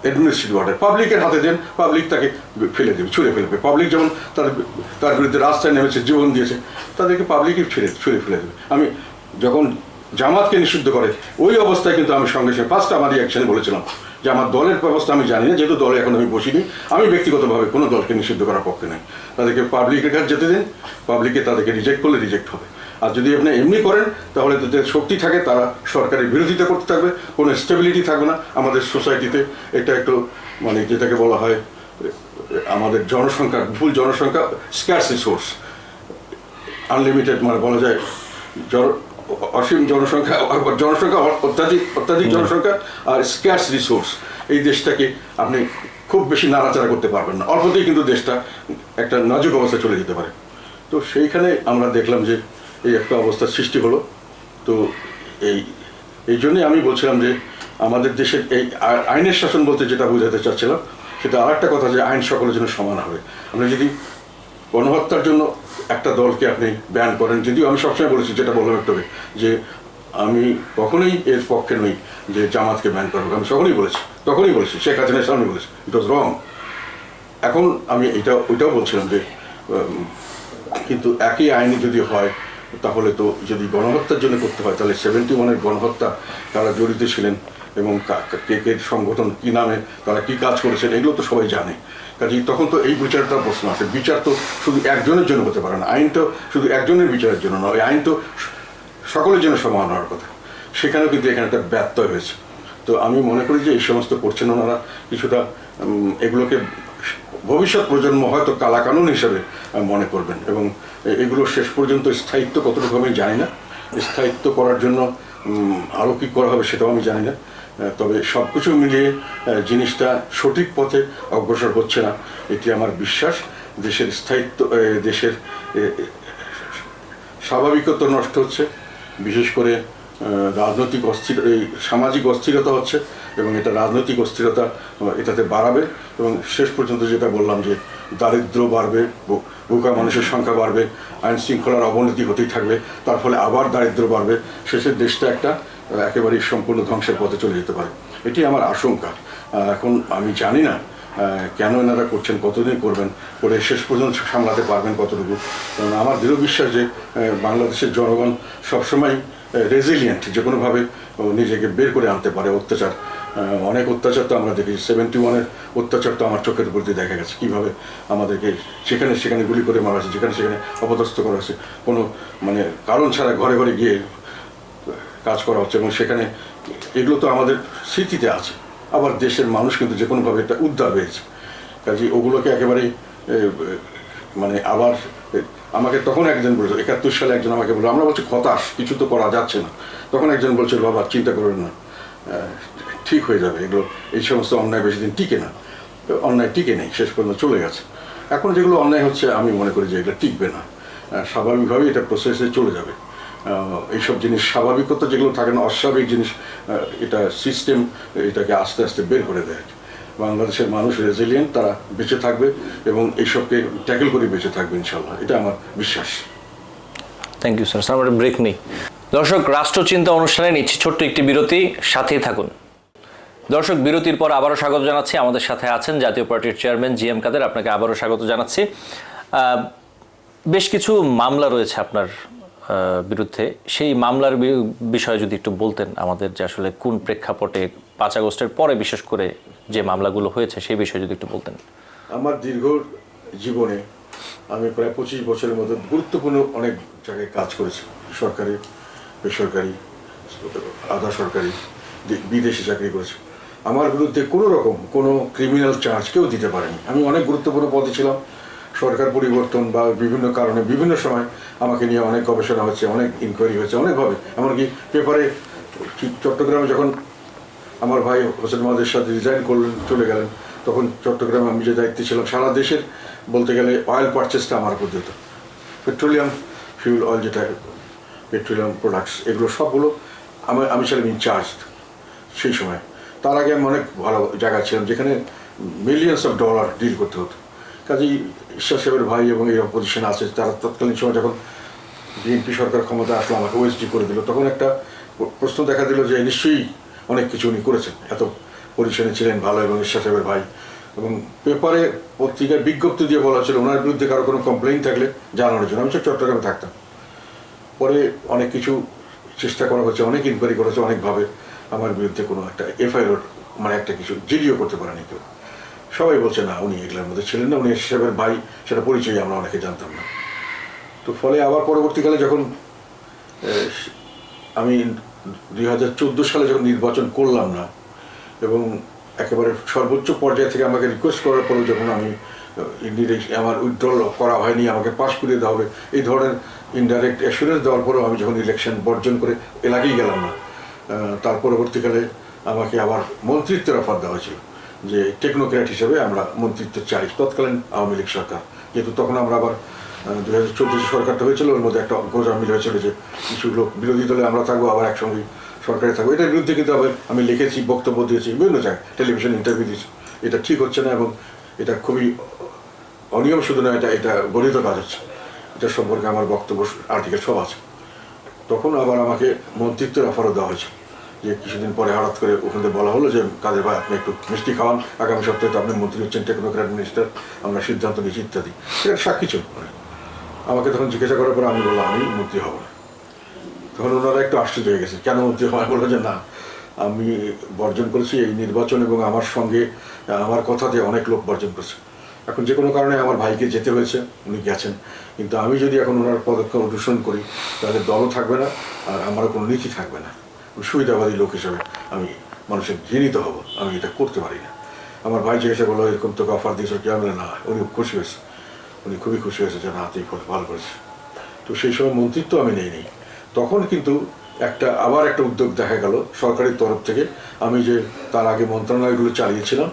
অ্যাডমিনিস্ট্রেটিভ অর্ডার পাবলিকের হাতে দেন, পাবলিক তাকে ফেলে দেবে, ছুঁড়ে ফেলবে। পাবলিক যেমন তার বিরুদ্ধে রাস্তায় নেমেছে, জীবন দিয়েছে, তাদেরকে পাবলিকই ছুঁড়ে ফেলে দেবে। আমি যখন জামাতকে নিষিদ্ধ করে ওই অবস্থায় কিন্তু আমি সঙ্গে সঙ্গে ফার্স্ট আমার রিয়াকশানে বলেছিলাম যে আমার দলের ব্যবস্থা আমি জানি না, যেহেতু দলে এখন আমি বসিনি, আমি ব্যক্তিগতভাবে কোনো দলকে নিষিদ্ধ করার পক্ষে নই। তাদেরকে পাবলিকের কাছে যেতে দিন, পাবলিকে তাদেরকে রিজেক্ট করলে রিজেক্ট হবে। আর যদি আপনি এমনি করেন তাহলে তাদের শক্তি থাকে, তারা সরকারের বিরোধিতা করতে থাকবে, কোনো স্টেবিলিটি থাকবে না আমাদের সোসাইটিতে। এটা একটু মানে যেটাকে বলা হয় আমাদের জনসংখ্যা, ভুল জনসংখ্যা, স্ক্যার্স রিসোর্স, আনলিমিটেড মানে বলা যায় অসীম জনসংখ্যা, অত্যাধিক জনসংখ্যা আর স্ক্যার্স রিসোর্স। এই দেশটাকে আপনি খুব বেশি নাড়াচাড়া করতে পারবেন না, অল্পতেই কিন্তু দেশটা একটা নাজুক অবস্থায় চলে যেতে পারে। তো সেইখানে আমরা দেখলাম যে এই একটা অবস্থার সৃষ্টি হলো। তো এই জন্যই আমি বলছিলাম যে আমাদের দেশের এই আইনের শাসন বলতে যেটা বোঝাতে চাচ্ছিলাম সেটা আর একটা কথা, যে আইন সকলের জন্য সমান হবে। আপনি যদি গণহত্যার জন্য একটা দলকে আপনি ব্যান করেন, যদিও আমি সবসময় বলেছি, যেটা বললাম একটু যে আমি কখনোই এর পক্ষে নই যে জামাতকে ব্যান করবো, আমি তখনই বলেছি, শেখ হাসিনার সামনে বলেছি, ইট ওয়াজ রং। এখন আমি ওইটাও বলছিলাম যে কিন্তু একই আইনে যদি হয় তাহলে তো যদি গণহত্যার জন্য করতে হয় তাহলে 71 গণহত্যা কারা জড়িত ছিলেন এবং কে কে সংগঠন কী নামে তারা কী কাজ করেছেন এগুলো তো সবাই জানে। কাজেই তখন তো এই বিচারটা প্রশ্ন আসে। বিচার তো শুধু একজনের জন্য হতে পারে না, আইন তো শুধু একজনের বিচারের জন্য নয়, আইন তো সকলের জন্য সমান হওয়ার কথা। সেখানেও কিন্তু এখানে একটা ব্যত্যয় হয়েছে। তো আমি মনে করি যে এই সমস্ত করছেন ওনারা কিছুটা এগুলোকে ভবিষ্যৎ প্রজন্ম হয়তো কালাকানুন হিসেবে মনে করবেন, এবং এগুলো শেষ পর্যন্ত স্থায়িত্ব কতটুকু আমি জানি না। স্থায়িত্ব করার জন্য আরও কী করা হবে সেটাও আমি জানি না। তবে সব কিছু মিলিয়ে জিনিসটা সঠিক পথে অগ্রসর হচ্ছে না, এটি আমার বিশ্বাস। দেশের স্থায়িত্ব, দেশের স্বাভাবিকত্ব নষ্ট হচ্ছে, বিশেষ করে রাজনৈতিক এই সামাজিক অস্থিরতা হচ্ছে, এবং এটা রাজনৈতিক অস্থিরতা এটাতে বাড়াবে। এবং শেষ পর্যন্ত যেটা বললাম যে দারিদ্র বাড়বে, বোকা মানুষের সংখ্যা বাড়বে, আইন শৃঙ্খলার অবনতি হতেই থাকবে, তার ফলে আবার দারিদ্র বাড়বে, শেষের দেশটা একটা একেবারেই সম্পূর্ণ ধ্বংসের পথে চলে যেতে পারে। এটি আমার আশঙ্কা। এখন আমি জানি না কেন এনারা করছেন, কতদিন করবেন, করে শেষ পর্যন্ত সামলাতে পারবেন কতটুকু। কারণ আমার দৃঢ় বিশ্বাস যে বাংলাদেশের জনগণ সবসময় রেজিলিয়েন্ট, যে কোনোভাবে নিজেকে বের করে আনতে পারে। অত্যাচার, অনেক অত্যাচার তো আমরা দেখি, 71-এর অত্যাচার তো আমার চোখের উপর দিয়ে দেখা গেছে, কীভাবে আমাদেরকে সেখানে সেখানে গুলি করে মারা হয়েছে, যেখানে সেখানে অপদস্থ করা হয়েছে, কোনো মানে কারণ ছাড়া ঘরে ঘরে গিয়ে কাজ করা হচ্ছে, এবং সেখানে এগুলো তো আমাদের স্মৃতিতে আছে। আবার দেশের মানুষ কিন্তু যে কোনোভাবে একটা উদ্ধার হয়েছে। কাজে ওগুলোকে একেবারেই মানে আবার আমাকে তখন একজন বলছিল, 71 সালে একজন আমাকে বললো, আমরা বলছি হতাশ, কিছু তো করা যাচ্ছে না। তখন একজন বলছিল, বাবা চিন্তা করবেন না, ঠিক হয়ে যাবে, এগুলো এই সমস্ত অন্যায় বেশি দিন টিকে না। তো অন্যায় টিকে নেই, শেষ পর্যন্ত চলে গেছে। এখন যেগুলো অন্যায় হচ্ছে আমি মনে করি যে এগুলো টিকবে না, স্বাভাবিকভাবেই এটা প্রসেসে চলে যাবে। এইসব জিনিস স্বাভাবিকতা যেগুলো থাকে না, অস্বাভাবিক জিনিস, এটা সিস্টেম এটাকে আস্তে আস্তে বের করে দেয়। বাংলাদেশের মানুষ রেজিলিয়েন্ট, তারা বেঁচে থাকবে এবং এইসবকে ট্যাকেল করে বেঁচে থাকবে ইনশাল্লাহ, এটা আমার বিশ্বাস। Thank you sir. আমরা ব্রেক নেই। দর্শক, রাষ্ট্রচিন্তা অনুষ্ঠানে নিচ্ছি ছোট্ট একটি বিরতি, সাথেই থাকুন। দর্শক, বিরতির পর আবারও স্বাগত জানাচ্ছি। আমাদের সাথে আছেন জাতীয় পার্টির চেয়ারম্যান জি এম কাদের, আপনাকে আবারও স্বাগত জানাচ্ছি। বেশ কিছু মামলা রয়েছে আপনার বিরুদ্ধে, সেই মামলার বিষয়ে যদি একটু বলতেন আমাদের, যে আসলে কোন প্রেক্ষাপটে 5 আগস্টের পরে বিশেষ করে যে মামলাগুলো হয়েছে সেই বিষয়ে যদি একটু বলতেন। আমার দীর্ঘ জীবনে আমি প্রায় 25 বছরের মতো গুরুত্বপূর্ণ অনেক জায়গায় কাজ করেছি, সরকারি, বেসরকারি, আধা সরকারি, বিদেশি চাকরি করেছি। আমার বিরুদ্ধে কোনো রকম কোনো ক্রিমিনাল চার্জ কেউ দিতে পারেনি। আমি অনেক গুরুত্বপূর্ণ পদে ছিলাম, সরকার পরিবর্তন বা বিভিন্ন কারণে বিভিন্ন সময় আমাকে নিয়ে অনেক গবেষণা হচ্ছে, অনেক ইনকোয়ারি হয়েছে, অনেকভাবে। এমনকি পেপারে চট্টগ্রামে যখন আমার ভাই হোসেন মাহাদের সাথে রিজাইন করলেন, চলে গেলেন, তখন চট্টগ্রামে আমি যে দায়িত্বে ছিলাম, সারা দেশের বলতে গেলে অয়েল পারচেসটা আমার উপর দিত। পেট্রোলিয়াম ফিউল অয়েল, যেটা পেট্রোলিয়াম প্রোডাক্টস, এগুলো সবগুলো আমি ছিলাম ইনচার্জ সেই সময়। তার আগে আমি অনেক ভালো জায়গায় ছিলাম যেখানে মিলিয়নস অফ ডলার ডিল করতে হতো। কাজেই ঈশ্বর সাহেবের ভাই এবং এই অপোজিশন আছে, তারা তৎকালীন সময় যখন বিএনপি সরকার ক্ষমতা আসলো, আমাকে ওএসডি করে দিল, তখন একটা প্রশ্ন দেখা দিল যে নিশ্চয়ই অনেক কিছু উনি করেছেন, এত পজিশনে ছিলেন ভালো, এবং ঈশ্বর সাহেবের ভাই। এবং পেপারে পত্রিকায় বিজ্ঞপ্তি দিয়ে বলা হয়েছিল ওনার বিরুদ্ধে কারো কোনো কমপ্লেইন থাকলে জানানোর জন্য। আমি চট্টগ্রামে থাকতাম। পরে অনেক কিছু চেষ্টা করা হচ্ছে, অনেক ইনকোয়ারি করা হচ্ছে, অনেকভাবে আমার বিরুদ্ধে কোনো একটা এফআইআর মানে একটা কিছু জিডিও করতে পারেনি কেউ। সবাই বলছে না, উনি এগুলোর মধ্যে ছিলেন না, উনি সাহেবের ভাই, সেটা পরিচয় আমরা অনেকে জানতাম না। তো ফলে আবার পরবর্তীকালে যখন আমি 2014 সালে যখন নির্বাচন করলাম না, এবং একেবারে সর্বোচ্চ পর্যায় থেকে আমাকে রিকোয়েস্ট করার পরেও যখন আমি আমার উইথড্রল করা হয়নি, আমাকে পাশ করিয়ে দেওয়া হবে, এই ধরনের ইনডাইরেক্ট অ্যাসুরেন্স দেওয়ার পরেও আমি যখন ইলেকশন বর্জন করে এলাকায় গেলাম না, তার পরবর্তীকালে আমাকে আবার মন্ত্রিত্বের অফার দেওয়া হয়েছিল, যে টেকনোক্র্যাট হিসেবে আমরা মন্ত্রিত্ব চাই, তৎকালীন আওয়ামী লীগ সরকার। যেহেতু তখন আমরা আবার 2014 সরকারটা হয়েছিল, ওর মধ্যে একটা গোজামিল হয়েছিল যে কিছু লোক বিরোধী দলে আমরা থাকবো, আবার একসঙ্গে সরকারে থাকবো। এটার বিরুদ্ধে কিন্তু আবার আমি লিখেছি, বক্তব্য দিয়েছি, বিভিন্ন জায়গায় টেলিভিশন ইন্টারভিউ দিয়েছি। এটা ঠিক হচ্ছে না, এবং এটা খুবই অনিয়ম, শুধু না, এটা গলিত কাজ হচ্ছে। এটা সম্পর্কে আমার বক্তব্য আর্টিকেল সব আছে। তখন আবার আমাকে মন্ত্রিত্বের অফারও দেওয়া হয়েছে, যে কিছুদিন পরে হঠাৎ করে ওখান থেকে বলা হলো যে কাদের ভাই আপনি একটু মিষ্টি খাওয়ান, আগামী সপ্তাহে তো আপনি মন্ত্রী হচ্ছেন, টেকনোক্র্যাট মিনিস্টার, আমরা সিদ্ধান্ত নিয়েছি ইত্যাদি। এটা সাক্ষী ছিল। আমাকে তখন জিজ্ঞাসা করার পরে আমি বললাম আমি মন্ত্রী হব না। তখন ওনারা একটু আশ্চর্য হয়ে গেছে, কেন মন্ত্রী হয়? বললো যে না, আমি বর্জন করেছি এই নির্বাচন, এবং আমার সঙ্গে আমার কথাতে অনেক লোক বর্জন করেছে। এখন যে কোনো কারণে আমার ভাইকে যেতে হয়েছে, উনি গেছেন, কিন্তু আমি যদি এখন ওনার পদক্ষেপ অনুসরণ করি তাহলে দলও থাকবে না, আর আমারও কোনো নীতি থাকবে না। সুবিধাবাদী লোক হিসেবে আমি মানুষের ঘৃণিত হব, আমি এটা করতে পারি না। আমার ভাই জিজ্ঞাসা করলো এরকম তোকে অফার দিয়েছে কি? আমি না, উনি খুশি হয়েছে, উনি খুবই খুশি হয়েছে যে না তুই ভালো করেছে। তো সেই সময় মন্ত্রিত্ব আমি নেই। তখন কিন্তু আবার একটা উদ্যোগ দেখা গেল সরকারের তরফ থেকে। আমি যে তার আগে মন্ত্রণালয়গুলো চালিয়েছিলাম,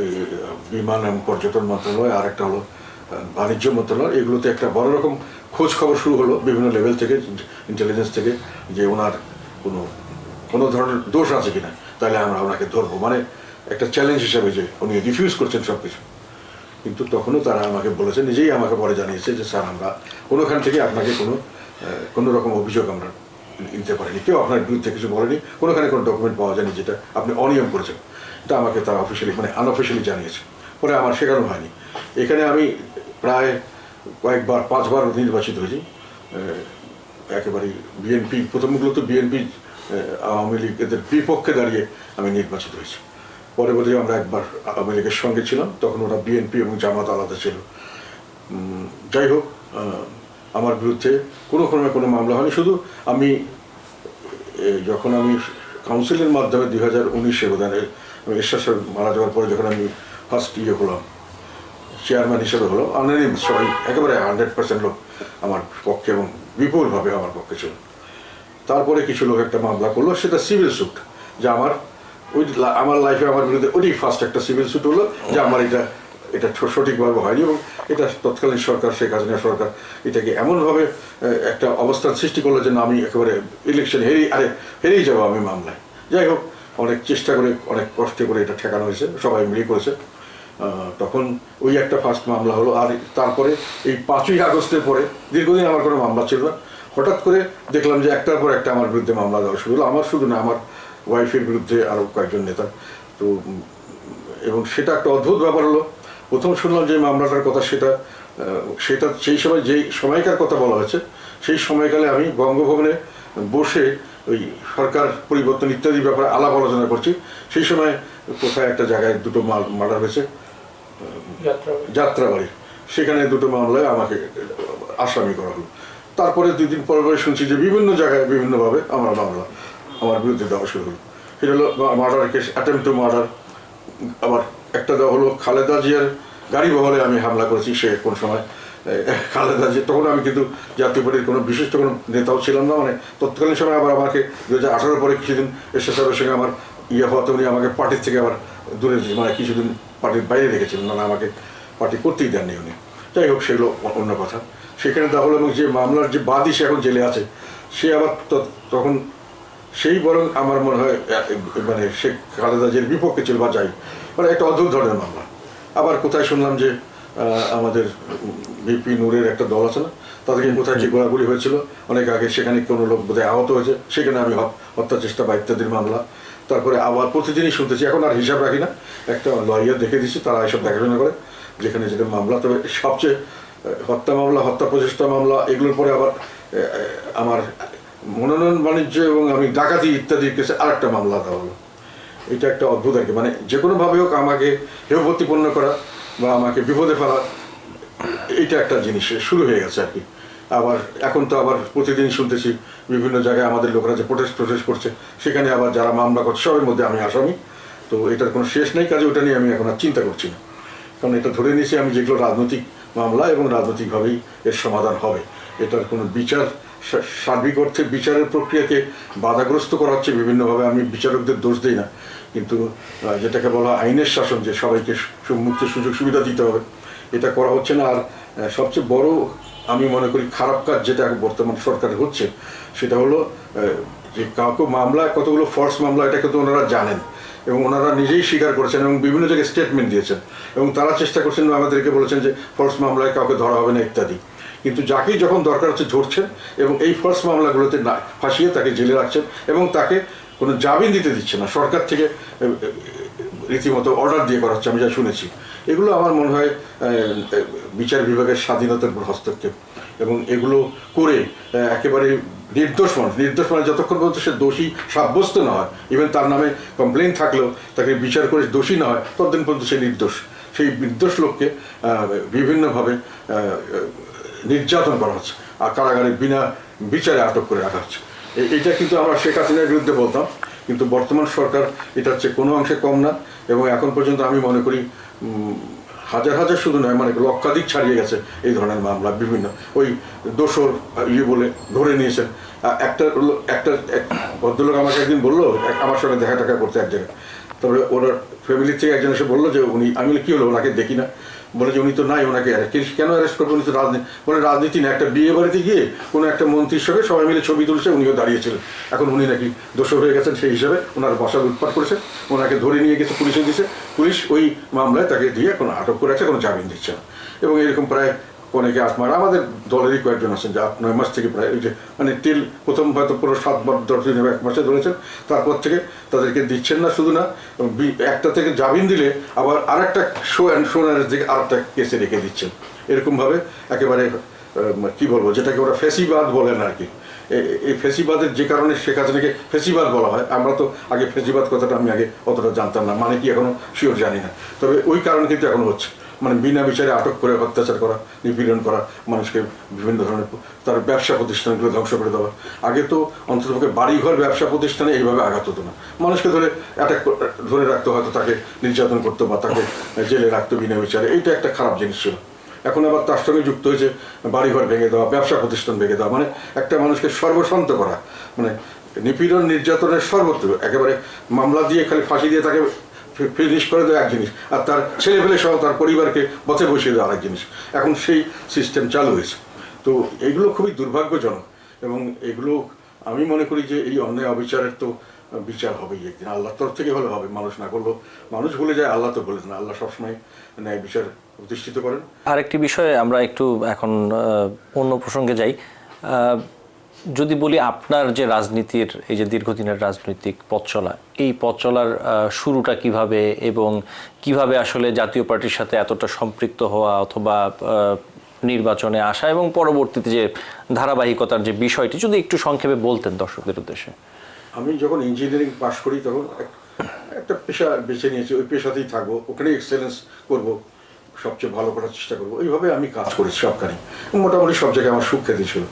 এই বিমান এবং পর্যটন মন্ত্রণালয়, আর একটা হলো বাণিজ্য মন্ত্রণালয়, এগুলোতে একটা বড় রকম খোঁজ খবর শুরু হলো বিভিন্ন লেভেল থেকে, ইন্টেলিজেন্স থেকে, যে ওনার কোনো ধরনের দোষ আছে কিনা, তাহলে আমরা ওনাকে ধরবো, মানে একটা চ্যালেঞ্জ হিসাবে, যে উনি রিফিউজ করছেন সব কিছু। কিন্তু তখনও তারা আমাকে বলেছে, নিজেই আমাকে পরে জানিয়েছে যে স্যার আমরা কোনোখান থেকে আপনাকে কোনো রকম অভিযোগ আমরা নিতে পারিনি, কেউ আপনার বিরুদ্ধে কিছু বলেনি, কোনোখানে কোনো ডকুমেন্ট পাওয়া যায়নি যেটা আপনি অনিয়ম করেছেন। এটা আমাকে তারা অফিসিয়ালি মানে আনঅফিসিয়ালি জানিয়েছে, পরে আমার শেখানো হয়নি। এখানে আমি প্রায় 5বার নির্বাচিত হয়েছি, একেবারেই বিএনপি, প্রথমগুলো তো বিএনপি আওয়ামী লীগ এদের বিপক্ষে দাঁড়িয়ে আমি নির্বাচিত হয়েছি। পরবর্তী আমরা একবার আওয়ামী লীগের সঙ্গে ছিলাম, তখন ওরা বিএনপি এবং জামাত আলাদা ছিল। যাই হোক, আমার বিরুদ্ধে কোনো মামলা হয়নি। শুধু আমি যখন আমি কাউন্সিলের মাধ্যমে 2019-এ বোধহয় আমি এরশাদ সাহেব মারা যাওয়ার পরে যখন আমি ফার্স্ট হলাম, চেয়ারম্যান হিসেবে হলো, আনএনিমাস সবাই একেবারে 100% লোক আমার পক্ষে এবং বিপুলভাবে আমার পক্ষে ছিল। তারপরে কিছু লোক একটা মামলা করলো, সেটা সিভিল স্যুট, যে আমার লাইফে আমার বিরুদ্ধে ওইটাই ফার্স্ট একটা সিভিল স্যুট হলো, যে আমার এটা সঠিকভাবে হয়নি, এবং এটা তৎকালীন সরকার, শেখ হাসিনা সরকার এটাকে এমনভাবে একটা অবস্থান সৃষ্টি করলো যে না, আমি একেবারে ইলেকশন হেরেই যাবো আমি মামলায়। যাই হোক, অনেক চেষ্টা করে, অনেক কষ্ট করে এটা ঠেকানো হয়েছে, সবাই মিলিয়ে করেছে। তখন ওই একটা ফার্স্ট মামলা হলো। আর তারপরে এই 5ই আগস্টের পরে দীর্ঘদিন আমার কোনো মামলা ছিল না, হঠাৎ করে দেখলাম যে একটার পর একটা আমার বিরুদ্ধে মামলা দেওয়া শুরু হলো। আমার শুধু না, আমার ওয়াইফের বিরুদ্ধে আরও কয়েকজন নেতা। তো এবং সেটা একটা অদ্ভুত ব্যাপার হলো, প্রথম শুনলাম যে মামলাটার কথা, সেটা সেই সময় যেই সময়কার কথা বলা হয়েছে, সেই সময়কালে আমি বঙ্গভবনে বসে ওই সরকার পরিবর্তন ইত্যাদি ব্যাপারে আলাপ আলোচনা করছি। সেই সময় কোথায় একটা জায়গায় 2টো মার্ডার হয়েছে, যাত্রাবাড়ি, সেখানে 2টো মামলায় আমাকে আসামি করা হলো। তারপরে 2 দিন পরে শুনছি যে বিভিন্ন জায়গায় বিভিন্নভাবে আমার মামলা আমার বিরুদ্ধে দেওয়া শুরু হলো। সেটা হলো murder case, attempt to murder. আবার একটা দেওয়া হলো খালেদা জিয়ার গাড়ি বহরে আমি হামলা করেছি। সে কোন সময় খালেদা জিয়া, তখন আমি কিন্তু জাতীয় পার্টির কোনো বিশিষ্ট কোনো নেতাও ছিলাম না, মানে তৎকালীন সময় আবার আমাকে 2018 পরে কিছুদিন এরশাদ সাহেবের সঙ্গে আমার হওয়াতে উনি আমাকে পার্টির থেকে আবার দূরে, মানে কিছুদিন পার্টির বাইরে রেখেছিলেন, মানে আমাকে পার্টি করতেই দেননি উনি। যাই হোক, সেগুলো অন্য কথা। সেখানে দেওয়া হলো, এবং যে মামলার যে বাদী সে এখন জেলে আছে, সে আবার তখন সেই বরং আমার মনে হয় মানে শেখ খালেদা জিয়ার বিপক্ষে ছিল বা যাই, মানে একটা অদ্ভুত ধরনের মামলা। আবার কোথায় শুনলাম যে আমাদের ভিপি নূরের একটা দল আছে না, তাদেরকে কোথায় যে গোলাগুলি হয়েছিল অনেক আগে, সেখানে কোনো লোক বোধহয় আহত হয়েছে, সেখানে আমি হত্যা চেষ্টা বা ইত্যাদির মামলা। তারপরে আবার প্রতিদিনই শুনতেছি, এখন আর হিসাব রাখি না, একটা লয়ার দেখে দিচ্ছি, তারা এসব দেখাশোনা করে যেখানে যেটা মামলা। তবে সবচেয়ে হত্যা মামলা, হত্যা প্রচেষ্টা মামলা, এগুলোর পরে আবার আমার মনোনয়ন বাণিজ্য এবং আমি ডাকাতি ইত্যাদির কেসে আরেকটা মামলা দেওয়া হলো। এটা একটা অদ্ভুত আর কি, মানে যে কোনোভাবে হোক আমাকে হেয় প্রতিপন্ন করা বা আমাকে বিপদে ফেলা, এইটা একটা জিনিস শুরু হয়ে গেছে আর কি। আবার এখন তো আবার প্রতিদিন শুনতেছি বিভিন্ন জায়গায় আমাদের লোকরা যে প্রোটেস্ট করছে, সেখানে আবার যারা মামলা করছে সবের মধ্যে আমি আসামি। তো এটার কোনো শেষ নেই, কাজে ওটা নিয়ে আমি এখন আর চিন্তা করছি না, কারণ এটা ধরে নিয়েছি আমি যেগুলো রাজনৈতিক মামলা এবং রাজনৈতিকভাবেই এর সমাধান হবে। এটার কোনো বিচার, সার্বিক অর্থে বিচারের প্রক্রিয়াকে বাধাগ্রস্ত করা হচ্ছে বিভিন্নভাবে। আমি বিচারকদের দোষ দিই না, কিন্তু যেটাকে বলা আইনের শাসন, যে সবাইকে মুক্ত সুযোগ সুবিধা দিতে হবে, এটা করা হচ্ছে না। আর সবচেয়ে বড় আমি মনে করি খারাপ কাজ যেটা বর্তমান সরকারের হচ্ছে, সেটা হলো যে কাউকে মামলা, কতগুলো ফলস মামলা, এটা কিন্তু ওনারা জানেন এবং ওনারা নিজেই স্বীকার করেছেন এবং বিভিন্ন জায়গায় স্টেটমেন্ট দিয়েছেন, এবং তারা চেষ্টা করছেন, আমাদেরকে বলেছেন যে ফলস মামলায় কাউকে ধরা হবে না ইত্যাদি। কিন্তু যাকেই যখন দরকার হচ্ছে ধরছেন এবং এই ফলস মামলাগুলোতে না ফাঁসিয়ে তাকে জেলে রাখছেন এবং তাকে কোনো জামিন দিতে দিচ্ছে না, সরকার থেকে রীতিমতো অর্ডার দিয়ে করা হচ্ছে, আমি যা শুনেছি। এগুলো আমার মনে হয় বিচার বিভাগের স্বাধীনতার উপর হস্তক্ষেপ, এবং এগুলো করে একেবারে নির্দোষ মানে যতক্ষণ পর্যন্ত সে দোষী সাব্যস্ত না হয়, ইভেন তার নামে কমপ্লেন থাকলেও তাকে বিচার করে দোষী না হয়, ততদিন পর্যন্ত সে নির্দোষ। সেই নির্দোষ লোককে বিভিন্নভাবে নির্যাতন করা হচ্ছে আর কারাগারে বিনা বিচারে আটক করে রাখা হচ্ছে। এটা কিন্তু আমরা শেখ হাসিনার বিরুদ্ধে বলতাম, কিন্তু বর্তমান সরকার এটার চেয়ে কোনো অংশে কম না। এবং এখন পর্যন্ত আমি মনে করি হাজার হাজার শুধু নয়, মানে লক্ষাধিক ছাড়িয়ে গেছে এই ধরনের মামলা। বিভিন্ন ওই দোষর বলে ধরে নিয়েছেন। একটা ভদ্রলোক আমাকে একদিন বললো, আমার সঙ্গে দেখা টাকা করতে এক জায়গায়, তবে ওর ফ্যামিলির থেকে একজন এসে বললো যে উনি, আমি বলি কী হলো, ওনাকে দেখি না, বলে যে উনি তো নাই, ওনাকে কেন অ্যারেস্ট করবো, উনি তো রাজনীতি, বলে রাজনীতি না, একটা বিয়ে বাড়িতে গিয়ে কোনো একটা মন্ত্রীর সঙ্গে সবাই মিলে ছবি তুলছে, উনিও দাঁড়িয়েছিলেন, এখন উনি নাকি দোষর হয়ে গেছেন, সেই হিসাবে ওনার বাসা লুটপাট করেছে, ওনাকে ধরে নিয়ে গেছে, পুলিশে দিয়েছে, পুলিশ ওই মামলায় তাকে দিয়ে এখন আটক করে আছে, কোনো জামিন দিচ্ছে না। এবং এরকম প্রায় অনেকে 8 মাস, আমাদের দলেরই কয়েকজন আছেন যে 8-9 মাস থেকে প্রায়, ওই যে মানে প্রথম হয়তো পুরো 7 বার 10 দিন 1 মাসে ধরেছেন, তারপর থেকে তাদেরকে দিচ্ছেন না। শুধু না, একটা থেকে জামিন দিলে আবার আরেকটা শোনার দিকে আরেকটা কেসে রেখে দিচ্ছেন। এরকমভাবে একেবারে কি বলবো, যেটাকে ওরা ফেসিবাদ বলেন আর কি। এই ফেসিবাদের যে কারণে শেখ হাসিনাকে ফেসিবাদ বলা হয়, আমরা তো আগে ফেসিবাদ কথাটা আমি আগে অতটা জানতাম না, মানে কি এখনো শিওর জানি না, তবে ওই কারণে কিন্তু এখনো হচ্ছে, মানে বিনা বিচারে আটক করে অত্যাচার করা, নিপীড়ন করা, মানুষকে বিভিন্ন ধরনের তার ব্যবসা প্রতিষ্ঠানগুলো ধ্বংস করে দেওয়া। আগে তো অন্ততপক্ষে বাড়িঘর ব্যবসা প্রতিষ্ঠানে এইভাবে আঘাত হতো না, মানুষকে ধরে রাখতো, হয়তো তাকে নির্যাতন করতো বা তাকে জেলে রাখতো বিনা বিচারে, এইটা একটা খারাপ জিনিস ছিল। এখন আবার তার সঙ্গে যুক্ত হয়েছে বাড়িঘর ভেঙে দেওয়া, ব্যবসা প্রতিষ্ঠান ভেঙে দেওয়া, মানে একটা মানুষকে সর্বশান্ত করা, মানে নিপীড়ন নির্যাতনের সর্বত্র একেবারে মামলা দিয়ে খালি ফাঁসি দিয়ে তাকে ফিনিশ করে দেওয়া এক জিনিস, আর তার ছেলেপেলে সহ তার পরিবারকে পথে বসিয়ে দেওয়া আরেক জিনিস। এখন সেই সিস্টেম চালু হয়েছে। তো এগুলো খুবই দুর্ভাগ্যজনক, এবং এগুলো আমি মনে করি যে এই অন্যায় অবিচারের তো বিচার হবেই একদিন, আল্লাহর তরফ থেকে হলে হবে। মানুষ না করলেও, মানুষ ভুলে যায়, আল্লাহ তো ভুলে না, আল্লাহ সবসময় ন্যায় বিচার প্রতিষ্ঠিত করেন। আরেকটি বিষয়ে আমরা একটু এখন অন্য প্রসঙ্গে যাই। যদি বলি আপনার যে রাজনীতির, এই যে দীর্ঘদিনের রাজনৈতিক পথ চলা, এই পথ চলার শুরুটা কিভাবে এবং কিভাবে আসলে জাতীয় পার্টির সাথে এতটা সম্পৃক্ত হওয়া অথবা নির্বাচনে আসা এবং পরবর্তীতে যে ধারাবাহিকতার যে বিষয়টি যদি একটু সংক্ষেপে বলতেন দর্শকদের উদ্দেশ্যে। আমি যখন ইঞ্জিনিয়ারিং পাশ করি তখন একটা পেশা বেছে নিয়েছি, ওই পেশাতেই থাকবো, ওখানেই এক্সেলেন্স করব, সবচেয়ে ভালো করার চেষ্টা করবো, এইভাবে আমি কাজ করেছি সবখানে। মোটামুটি সব জায়গায় আমার সুখ্যাতি ছিল।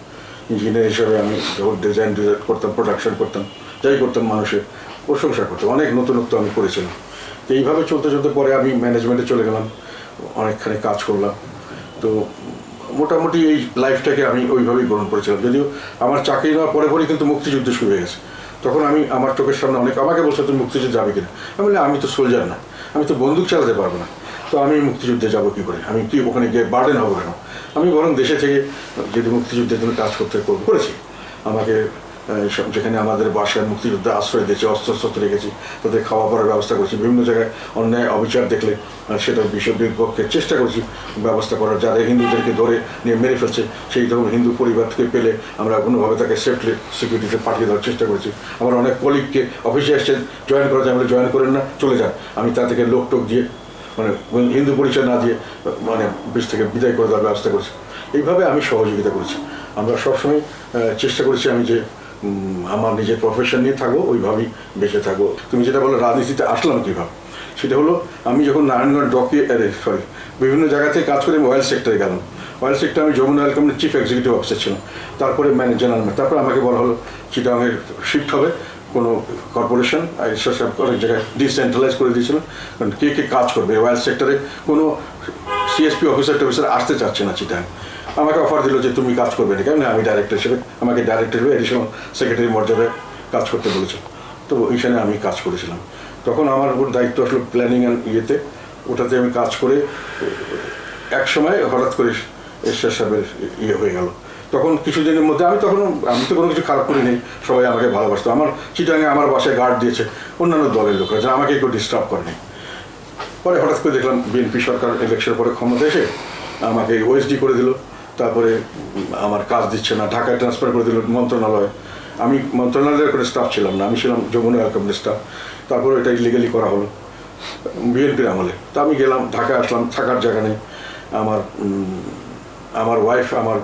ইঞ্জিনিয়ার হিসেবে আমি যখন ডিজাইন করতাম, প্রোডাকশন করতাম, যাই করতাম মানুষের প্রশংসা করতাম, অনেক নতুনত্ব আমি করেছিলাম। তো এইভাবে চলতে চলতে পরে আমি ম্যানেজমেন্টে চলে গেলাম, অনেকখানি কাজ করলাম। তো মোটামুটি এই লাইফটাকে আমি ওইভাবেই গ্রহণ করেছিলাম। যদিও আমার চাকরি নেওয়ার পরে পরেই কিন্তু মুক্তিযুদ্ধ শুরু হয়ে গেছে। তখন আমি, আমার চোখের সামনে অনেক আমাকে বলছে তুমি মুক্তিযুদ্ধে যাবে কিনা, আমি বললাম আমি তো সোলজার না, আমি তো বন্দুক চালাতে পারবো না, তো আমি মুক্তিযুদ্ধে যাবো কী করে, আমি কি ওখানে গিয়ে বার্ডেন হবো কেন, আমি বরং দেশে থেকে যদি মুক্তিযুদ্ধের জন্য কাজ করেছি। আমাকে যেখানে আমাদের বাসায় মুক্তিযোদ্ধা আশ্রয় দিয়েছে, অস্ত্র রেখেছি, তাদের খাওয়া পড়ার ব্যবস্থা করেছি, বিভিন্ন জায়গায় অন্যায় অবিচার দেখলে সেটার বিপক্ষে চেষ্টা করেছি ব্যবস্থা করার, যারা হিন্দুদেরকে ধরে নিয়ে মেরে ফেলছে সেই ধরনের হিন্দু পরিবারকে পেলে আমরা কোনোভাবে তাকে সেফলি সিকিউরিটিতে পাঠিয়ে দেওয়ার চেষ্টা করেছি। আমার অনেক কলিগকে অফিসে এসে জয়েন করা যায়, আমরা জয়েন করেন না, চলে যান, আমি তা থেকে লোক দিয়ে মানে হিন্দু পরিচয় না দিয়ে মানে অফিস থেকে বিদায় করে দেওয়ার ব্যবস্থা করেছি। এইভাবে আমি সহযোগিতা করেছি। আমরা সবসময় চেষ্টা করেছি আমি যে আমার নিজের প্রফেশন নিয়ে থাকবো, ওইভাবেই বেঁচে থাকবো। তুমি যেটা বলো রাজনীতিতে আসলাম কীভাবে, সেটা হলো আমি যখন নারায়ণগঞ্জ বিভিন্ন জায়গা থেকে কাজ করে আমি অয়েল সেক্টরে গেলাম। অয়েল সেক্টরে আমি যমুনা অয়েল কোম্পানির চিফ এক্সিকিউটিভ অফিসার ছিলাম, তারপরে জেনারেল ম্যানেজার, তারপরে আমাকে বলা হলো চিটাগাংয়ের শিফট হবে কোনো কর্পোরেশন, সব অনেক জায়গায় ডিসেন্ট্রালাইজ করে দিয়েছিলাম, কারণ কে কাজ করবে অয়েল সেক্টরে, কোনো সিএসপি অফিসার আসতে চাচ্ছে না চিটাগাং। আমাকে অফার দিল যে তুমি কাজ করবে না কেন, আমি ডাইরেক্টর হিসেবে, আমাকে ডাইরেক্টর হিসেবে এডিশনাল সেক্রেটারি মর্যাদায় কাজ করতে বলেছে। তো ওইখানে আমি কাজ করেছিলাম। তখন আমার উপর দায়িত্ব আসলো প্ল্যানিং অ্যান্ড ওটাতে আমি কাজ করে এক সময় হঠাৎ করে এরশাদ সাহেবের হয়ে গেল। তখন কিছুদিনের মধ্যে আমি তো কোনো কিছু খারাপ করিনি, সবাই আমাকে ভালোবাসতো। আমার চিটাগাংয়ে আমার বাসায় গার্ড দিয়েছে অন্যান্য দলের লোকরা, যা আমাকে কেউ ডিস্টার্ব করেনি। পরে হঠাৎ করে দেখলাম বিএনপি সরকার ইলেকশনের পরে ক্ষমতা এসে আমাকে ওএসডি করে দিল, তারপরে আমার কাজ দিচ্ছে না, ঢাকায় ট্রান্সফার করে দিল মন্ত্রণালয়ে। আমি মন্ত্রণালয়ের কোনো স্টাফ ছিলাম না, আমি ছিলাম যমুনা অয়েল কোম্পানির স্টাফ। তারপরে এটা ইলিগালি করা হলো বিএনপির আমলে। তা আমি গেলাম, ঢাকায় আসলাম, থাকার জায়গা নেই। আমার ওয়াইফ আমার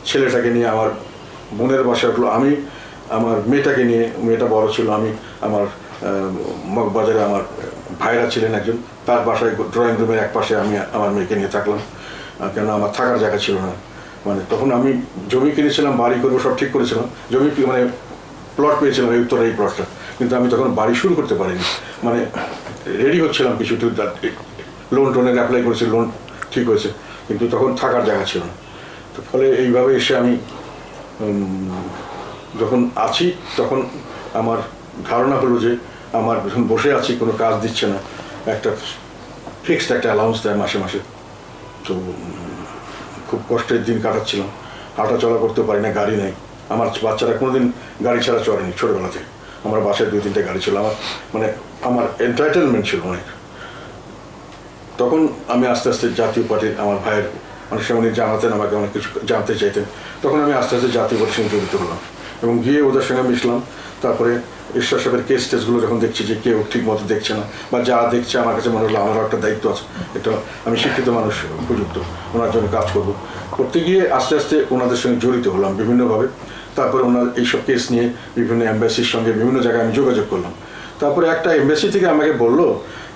ছেলেটাকে নিয়ে আমার বোনের বাসা উঠলো, আমি আমার মেয়েটাকে নিয়ে, মেয়েটা বড় ছিল, আমি আমার মগবাজারে আমার ভাইরা ছিলেন একজন, তার বাসায় ড্রয়িং রুমের এক পাশে আমি আমার মেয়েকে নিয়ে থাকলাম, কেন আমার থাকার জায়গা ছিল না। মানে তখন আমি জমি কিনেছিলাম, বাড়ি করবো সব ঠিক করেছিলাম, জমি মানে প্লট পেয়েছিলাম এই উত্তরে এই প্লটটা, কিন্তু আমি তখন বাড়ি শুরু করতে পারিনি। মানে রেডি হচ্ছিলাম কিছু, লোন টোনের অ্যাপ্লাই করেছি, লোন ঠিক হয়েছে, কিন্তু তখন থাকার জায়গা ছিল না। তো ফলে এইভাবে এসে আমি যখন আছি তখন আমার ধারণা হলো যে আমার যখন বসে আছি কোনো কাজ দিচ্ছে না, একটা ফিক্সড একটা অ্যালাউন্স দেয় মাসে মাসে, তো খুব কষ্টের দিন কাটাচ্ছিলাম, হাঁটা চলা করতে পারি না, গাড়ি নেই, আমার বাচ্চারা কোনোদিন গাড়ি ছাড়া চড়েনি ছোটোবেলা থেকে, আমার বাসায় 2-3টে গাড়ি ছিল, আমার মানে আমার এন্টারটেনমেন্ট ছিল অনেক। তখন আমি আস্তে আস্তে জাতীয় পার্টির, আমার ভাইয়ের অনেক সময় উনি জানাতেন আমাকে, অনেক কিছু জানতে চাইতেন, তখন আমি আস্তে আস্তে জাতীয় পার্টির সঙ্গে জড়িত হলাম এবং গিয়ে ওদের সঙ্গে মিশলাম। তারপরে ঈশ্বর সাহেবের কেস টেসগুলো যখন দেখছি যে কেউ ঠিক মতো দেখছে না, বা যা দেখছে আমার কাছে মনে হলো আমারও একটা দায়িত্ব আছে, এটা আমি শিক্ষিত মানুষ, উপযুক্ত ওনার জন্য কাজ করতে গিয়ে আস্তে আস্তে ওনাদের সঙ্গে জড়িত হলাম বিভিন্নভাবে। তারপরে ওনার এইসব কেস নিয়ে বিভিন্ন এম্বাসির সঙ্গে বিভিন্ন জায়গায় আমি যোগাযোগ করলাম। তারপরে একটা এম্বাসি থেকে আমাকে বললো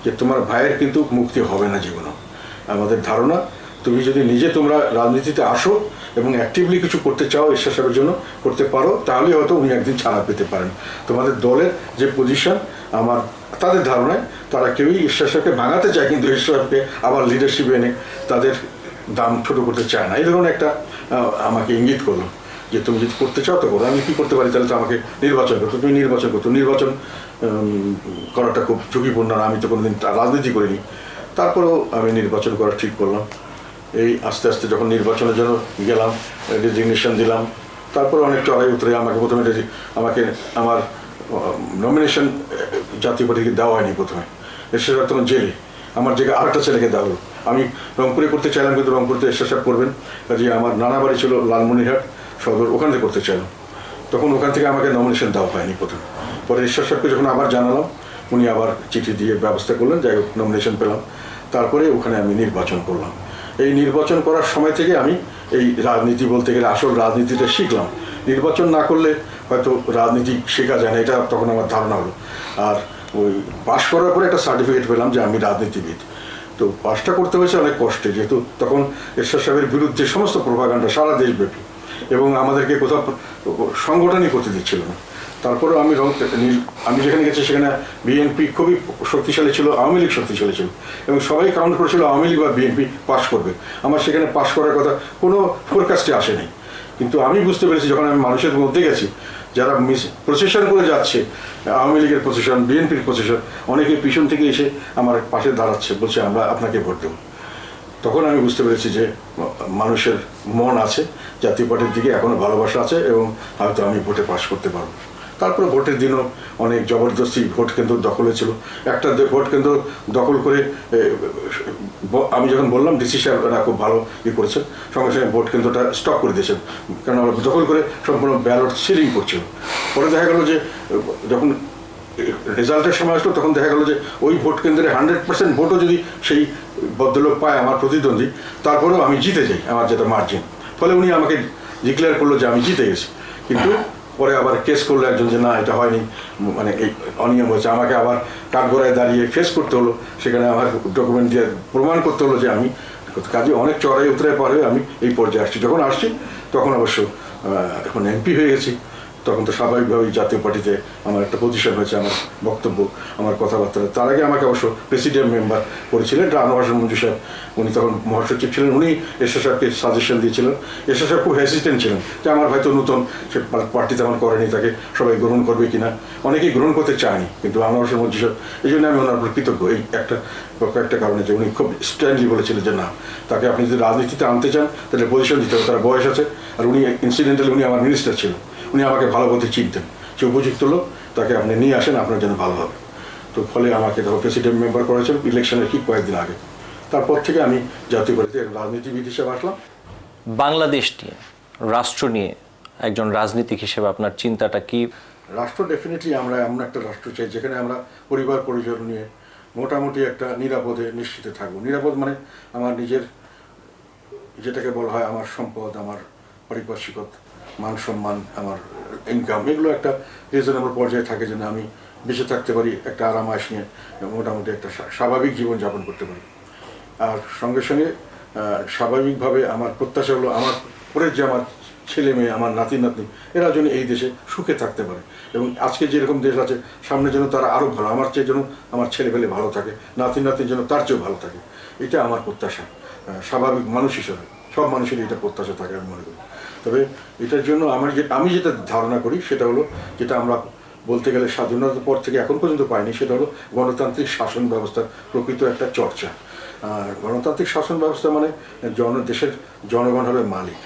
যে তোমার ভাইয়ের কিন্তু মুক্তি হবে না জীবনে। আমাদের ধারণা তুমি যদি নিজে তোমরা রাজনীতিতে আসো এবং অ্যাক্টিভলি কিছু করতে চাও ঈশ্বর সাহেবের জন্য, করতে পারো, তাহলে হয়তো উনি একদিন ছাড়া পেতে পারেন। তোমাদের দলের যে পজিশন, আমার তাদের ধারণায় তারা কেউই ঈশ্বর সাহেবকে ভাঙাতে চায়, কিন্তু ঈশ্বর সাহেবকে আবার লিডারশিপে এনে তাদের দাম ছোটো করতে চায় না। এই ধরনের একটা আমাকে ইঙ্গিত করলো যে তুমি যদি করতে চাও তো করো, আমি কী করতে পারি, তাহলে তো আমাকে নির্বাচন করতো, তুমি নির্বাচন করতো। নির্বাচন করাটা খুব ঝুঁকিপূর্ণ, আমি তো কোনোদিন রাজনীতি করিনি, তারপরেও আমি নির্বাচন করা ঠিক করলাম। এই আস্তে আস্তে যখন নির্বাচনের জন্য গেলাম, রেজিগনেশন দিলাম, তারপরে অনেক চড়াই উতরে আমাকে প্রথমে আমাকে আমার নমিনেশন জাতীয় পার্টিকে দেওয়া হয়নি প্রথমে, এরশাদ তখন জেলে, আমার জায়গায় আরেকটা ছেলেকে দেওয়া হলো। আমি রংপুরে করতে চাইলাম, কিন্তু রংপুরতে এরশাদ সাহেব করবেন, কাজে আমার নানা বাড়ি ছিল লালমনিরহাট সদর, ওখান থেকে করতে চাইলাম, তখন ওখান থেকে আমাকে নমিনেশন দেওয়া হয়নি প্রথমে। পরে এরশাদ সাহেবকে যখন আবার জানালাম, উনি আবার চিঠি দিয়ে ব্যবস্থা করলেন, যাই হোক নমিনেশন পেলাম। তারপরে ওখানে আমি নির্বাচন করলাম। এই নির্বাচন করার সময় থেকে আমি এই রাজনীতি বলতে গেলে আসল রাজনীতিটা শিখলাম। নির্বাচন না করলে হয়তো রাজনীতি শেখা যায় না, এটা তখন আমার ধারণা হলো। আর ওই পাশ করার পরে একটা সার্টিফিকেট পেলাম যে আমি রাজনীতিবিদ। তো পাশটা করতে হয়েছে অনেক কষ্টে, যেহেতু তখন এরশাদ সাহেবের বিরুদ্ধে সমস্ত প্রোপাগান্ডা সারা দেশব্যাপী, এবং আমাদেরকে কোথাও সংগঠনই করতে দিচ্ছিল না। তারপরেও আমি যেখানে গেছি সেখানে বিএনপি খুবই শক্তিশালী ছিল, আওয়ামী লীগ শক্তিশালী ছিল, এবং সবাই কাউন্ট করেছিল আওয়ামী লীগ বা বিএনপি পাস করবে। আমার সেখানে পাস করার কথা কোনো ফোরকাস্টে আসেনি, কিন্তু আমি বুঝতে পেরেছি যখন আমি মানুষের মধ্যে গেছি, যারা প্রসেশন করে যাচ্ছে, আওয়ামী লীগের প্রসেশন, বিএনপির প্রসেশন, অনেকে পিছন থেকে এসে আমার পাশে দাঁড়াচ্ছে, বলছে আমরা আপনাকে ভোট দেব। তখন আমি বুঝতে পেরেছি যে মানুষের মন আছে, জাতীয় পার্টির দিকে এখনও ভালোবাসা আছে, এবং হয়তো আমি ভোটে পাস করতে পারবো। তারপরে ভোটের দিনও অনেক জবরদস্তি ভোট কেন্দ্র দখলে ছিল। একটা ভোট কেন্দ্র দখল করে আমি যখন বললাম, ডিসি সাহেবরা খুব ভালো করেছেন, সঙ্গে সঙ্গে ভোট কেন্দ্রটা স্টপ করে দিয়েছেন, কারণ দখল করে সম্পূর্ণ ব্যালট সিলিং করছিল। পরে দেখা গেল যে যখন রেজাল্টের সময় আসলো, তখন দেখা গেল যে ওই ভোট কেন্দ্রে 100% ভোটও যদি সেই ভদ্রলোক পায়, আমার প্রতিদ্বন্দ্বী, তারপরেও আমি জিতে যাই, আমার যেটা মার্জিন। ফলে উনি আমাকে ডিক্লেয়ার করলো যে আমি জিতে গেছি। কিন্তু পরে আবার কেস করলো একজন যে না, এটা হয়নি, মানে এই অনিয়ম হয়েছে। আমাকে আবার কাঠগড়ায় দাঁড়িয়ে ফেস করতে হলো, সেখানে আমার ডকুমেন্ট দিয়ে প্রমাণ করতে হলো যে আমি কাজে অনেক চড়াই উতরাই পরে আমি এই পর্যায়ে আসছি। যখন আসছি তখন অবশ্য এখন এমপি হয়ে গেছি, তখন তো স্বাভাবিকভাবেই জাতীয় পার্টিতে আমার একটা পজিশন হয়েছে, আমার বক্তব্য, আমার কথাবার্তা। তার আগে আমাকে অবশ্য প্রেসিডিয়াম মেম্বার করেছিলেন রানোয়ার মঞ্জু সাহেব, উনি তখন মহাসচিব ছিলেন, উনি এরশাদ সাহেবকে সাজেশন দিয়েছিলেন। এরশাদ সাহেব খুব হেসিটেন্ট ছিলেন যে আমার হয়তো নতুন, সে পার্টি তেমন করেনি, তাকে সবাই গ্রহণ করবে কিনা, অনেকেই গ্রহণ করতে চায়নি, কিন্তু রানোয়ার মঞ্জু সাহেব, এই জন্য আমি ওনার উপর কৃতজ্ঞ এই একটা কারণে, যে উনি খুব স্ট্যান্ডলি বলেছিলেন যে না, তাকে আপনি যদি রাজনীতিতে আনতে চান তাহলে পজিশন দিতে হবে, তার বয়স আছে। আর উনি ইনসিডেন্টালি উনি আমার মিনিস্টার ছিলেন, উনি আমাকে ভালো বলতে চিনতেন, যে উপযুক্ত লোক, তাকে আপনি নিয়ে আসেন, আপনার জন্য ভালো হবে। তো ফলে আমাকে তখন প্রেসিডেন্ট মেম্বার করেছেন ইলেকশনের ঠিক কয়েকদিন আগে। তারপর থেকে আমি জাতীয় পার্টিতে রাজনীতিবিদ হিসেবে আসলাম। বাংলাদেশ নিয়ে, রাষ্ট্র নিয়ে একজন রাজনীতিক হিসেবে আপনার চিন্তাটা কি? রাষ্ট্র ডেফিনেটলি আমরা এমন একটা রাষ্ট্র চাই যেখানে আমরা পরিবার পরিজন নিয়ে মোটামুটি একটা নিরাপদে নিশ্চিতে থাকবো। নিরাপদ মানে আমার নিজের, যেটাকে বলা হয় আমার সম্পদ, আমার পারিপার্শ্বিকতা, মান সম্মান, আমার ইনকাম, এগুলো একটা রিজনেবল পর্যায়ে থাকে যেন আমি বেঁচে থাকতে পারি, একটা আরাম আয়েশ নিয়ে মোটামুটি একটা স্বাভাবিক জীবনযাপন করতে পারি। আর সঙ্গে সঙ্গে স্বাভাবিকভাবে আমার প্রত্যাশা হলো আমার পরের যে আমার ছেলে মেয়ে, আমার নাতি নাতনি, এরা যেন এই দেশে সুখে থাকতে পারে এবং আজকে যেরকম দেশ আছে সামনে যেন তারা আরও ভালো, আমার চেয়ে যেন আমার ছেলেপেলে ভালো থাকে, নাতি নাতনি যেন তার চেয়েও ভালো থাকে, এটা আমার প্রত্যাশা। স্বাভাবিক মানুষ হিসেবে সব মানুষেরই এটা প্রত্যাশা থাকে আমি মনে করি। তবে এটার জন্য আমি যেটা ধারণা করি সেটা হলো, যেটা আমরা বলতে গেলে স্বাধীনতার পর থেকে এখন পর্যন্ত পাইনি, সেটা হলো গণতান্ত্রিক শাসন ব্যবস্থার প্রকৃত একটা চর্চা। গণতান্ত্রিক শাসন ব্যবস্থা মানে দেশের জনগণ হবে মালিক,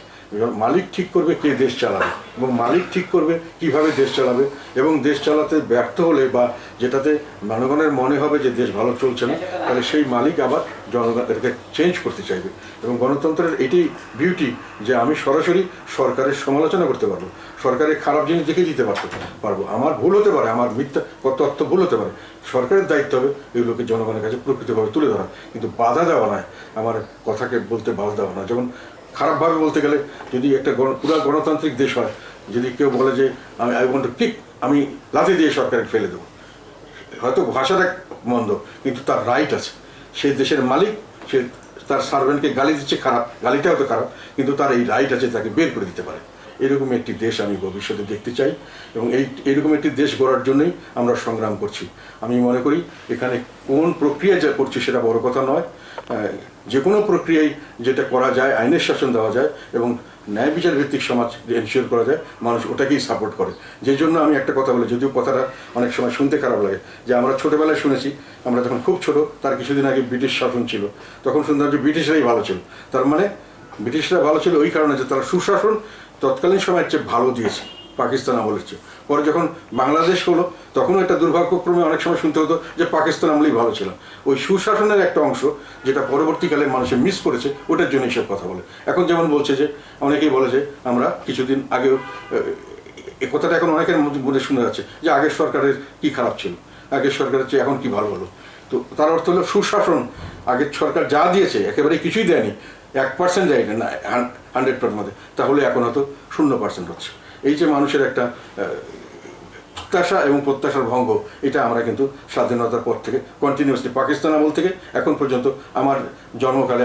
মালিক ঠিক করবে কে দেশ চালাবে এবং মালিক ঠিক করবে কিভাবে দেশ চালাবে, এবং দেশ চালাতে ব্যর্থ হলে বা যেটাতে জনগণের মনে হবে যে দেশ ভালো চলছে না, তাহলে সেই মালিক আবার জনগণকে চেঞ্জ করতে চাইবে। এবং গণতন্ত্রের এটাই বিউটি যে আমি সরাসরি সরকারের সমালোচনা করতে পারবো, সরকারের খারাপ জিনিস দেখে দিতে পারবো, আমার ভুল হতে পারে, আমার মিথ্যা তথ্য ভুল হতে পারে, সরকারের দায়িত্ব হবে এগুলোকে জনগণের কাছে প্রকৃতভাবে তুলে ধরা, কিন্তু বাধা দেওয়া নয়, আমার কথাকে বলতে বাধা দেওয়া নয়। যেমন খারাপভাবে বলতে গেলে, যদি একটা পুরো গণতান্ত্রিক দেশ হয়, যদি কেউ বলে যে আই ওয়ান্ট টু কিক, আমি লাথি দিয়ে সরকারকে ফেলে দেবো, হয়তো ভাষাটা মন্দ কিন্তু তার রাইট আছে, সে দেশের মালিক, সে তার সার্ভেন্টকে গালি দিচ্ছে, খারাপ, গালিটাও তো খারাপ, কিন্তু তার এই রাইট আছে, তাকে বের করে দিতে পারে। এরকম একটি দেশ আমি ভবিষ্যতে দেখতে চাই এবং এইরকম একটি দেশ গড়ার জন্যই আমরা সংগ্রাম করছি। আমি মনে করি এখানে কোন প্রক্রিয়া যা করছি সেটা বড় কথা নয়, যে কোনো প্রক্রিয়ায় যেটা করা যায়, আইনের শাসন দেওয়া যায় এবং ন্যায় বিচার ভিত্তিক সমাজ এনশিওর করা যায়, মানুষ ওটাকেই সাপোর্ট করে। যে জন্য আমি একটা কথা বলি, যদিও কথাটা অনেক সময় শুনতে খারাপ লাগে, যে আমরা ছোটোবেলায় শুনেছি, আমরা যখন খুব ছোট, তার কিছুদিন আগে ব্রিটিশ শাসন ছিল, তখন শুনতাম যে ব্রিটিশরাই ভালো ছিল। তার মানে ব্রিটিশরা ভালো ছিল ওই কারণে যে তারা সুশাসন তৎকালীন সময়ের চেয়ে ভালো দিয়েছে পাকিস্তান আমলের চেয়ে। পরে যখন বাংলাদেশ হলো, তখনও একটা দুর্ভাগ্যক্রমে অনেক সময় শুনতে হতো যে পাকিস্তান আমলেই ভালো ছিল। ওই সুশাসনের একটা অংশ যেটা পরবর্তীকালে মানুষে মিস করেছে, ওটার জন্য এইসব কথা বলে। এখন যেমন বলছে যে, অনেকেই বলে যে আমরা কিছুদিন আগেও, এ কথাটা এখন অনেকের মধ্যে শুনে যাচ্ছে যে আগের সরকারের কি খারাপ ছিল, আগের সরকারের চেয়ে এখন কি ভালো হলো। তো তার অর্থ হলো সুশাসন, আগের সরকার যা দিয়েছে একেবারে কিছুই দেয়নি, 1% দেয়নি না 100% মধ্যে, তাহলে এখন হয়তো 0% হচ্ছে। এই যে মানুষের একটা প্রত্যাশা এবং প্রত্যাশার ভঙ্গ, এটা আমরা কিন্তু স্বাধীনতার পর থেকে কন্টিনিউয়াসলি, পাকিস্তান আমল থেকে এখন পর্যন্ত আমার জন্মকালে,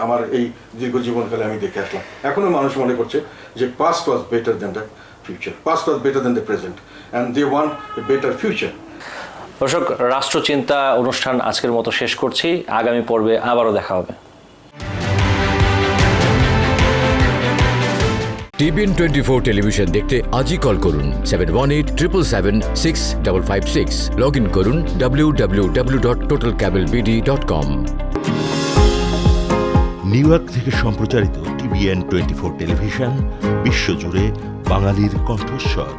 আমার এই দীর্ঘ জীবনকালে আমি দেখে আসলাম। এখনও মানুষ মনে করছে যে past was better than the future, past was better than the present and they want a better future. দর্শক, রাষ্ট্রচিন্তা অনুষ্ঠান আজকের মতো শেষ করছি। আগামী পর্বে আবারও দেখা হবে। TBN 24 টেলিভিশন দেখতে আজই কল করুন 7187776556। লগ ইন করুন www.totalcablebd.com। নিউ ইয়র্ক থেকে সম্প্রচারিত TBN 24 টেলিভিশন বিশ্বজুড়ে বাঙালির কণ্ঠস্বর।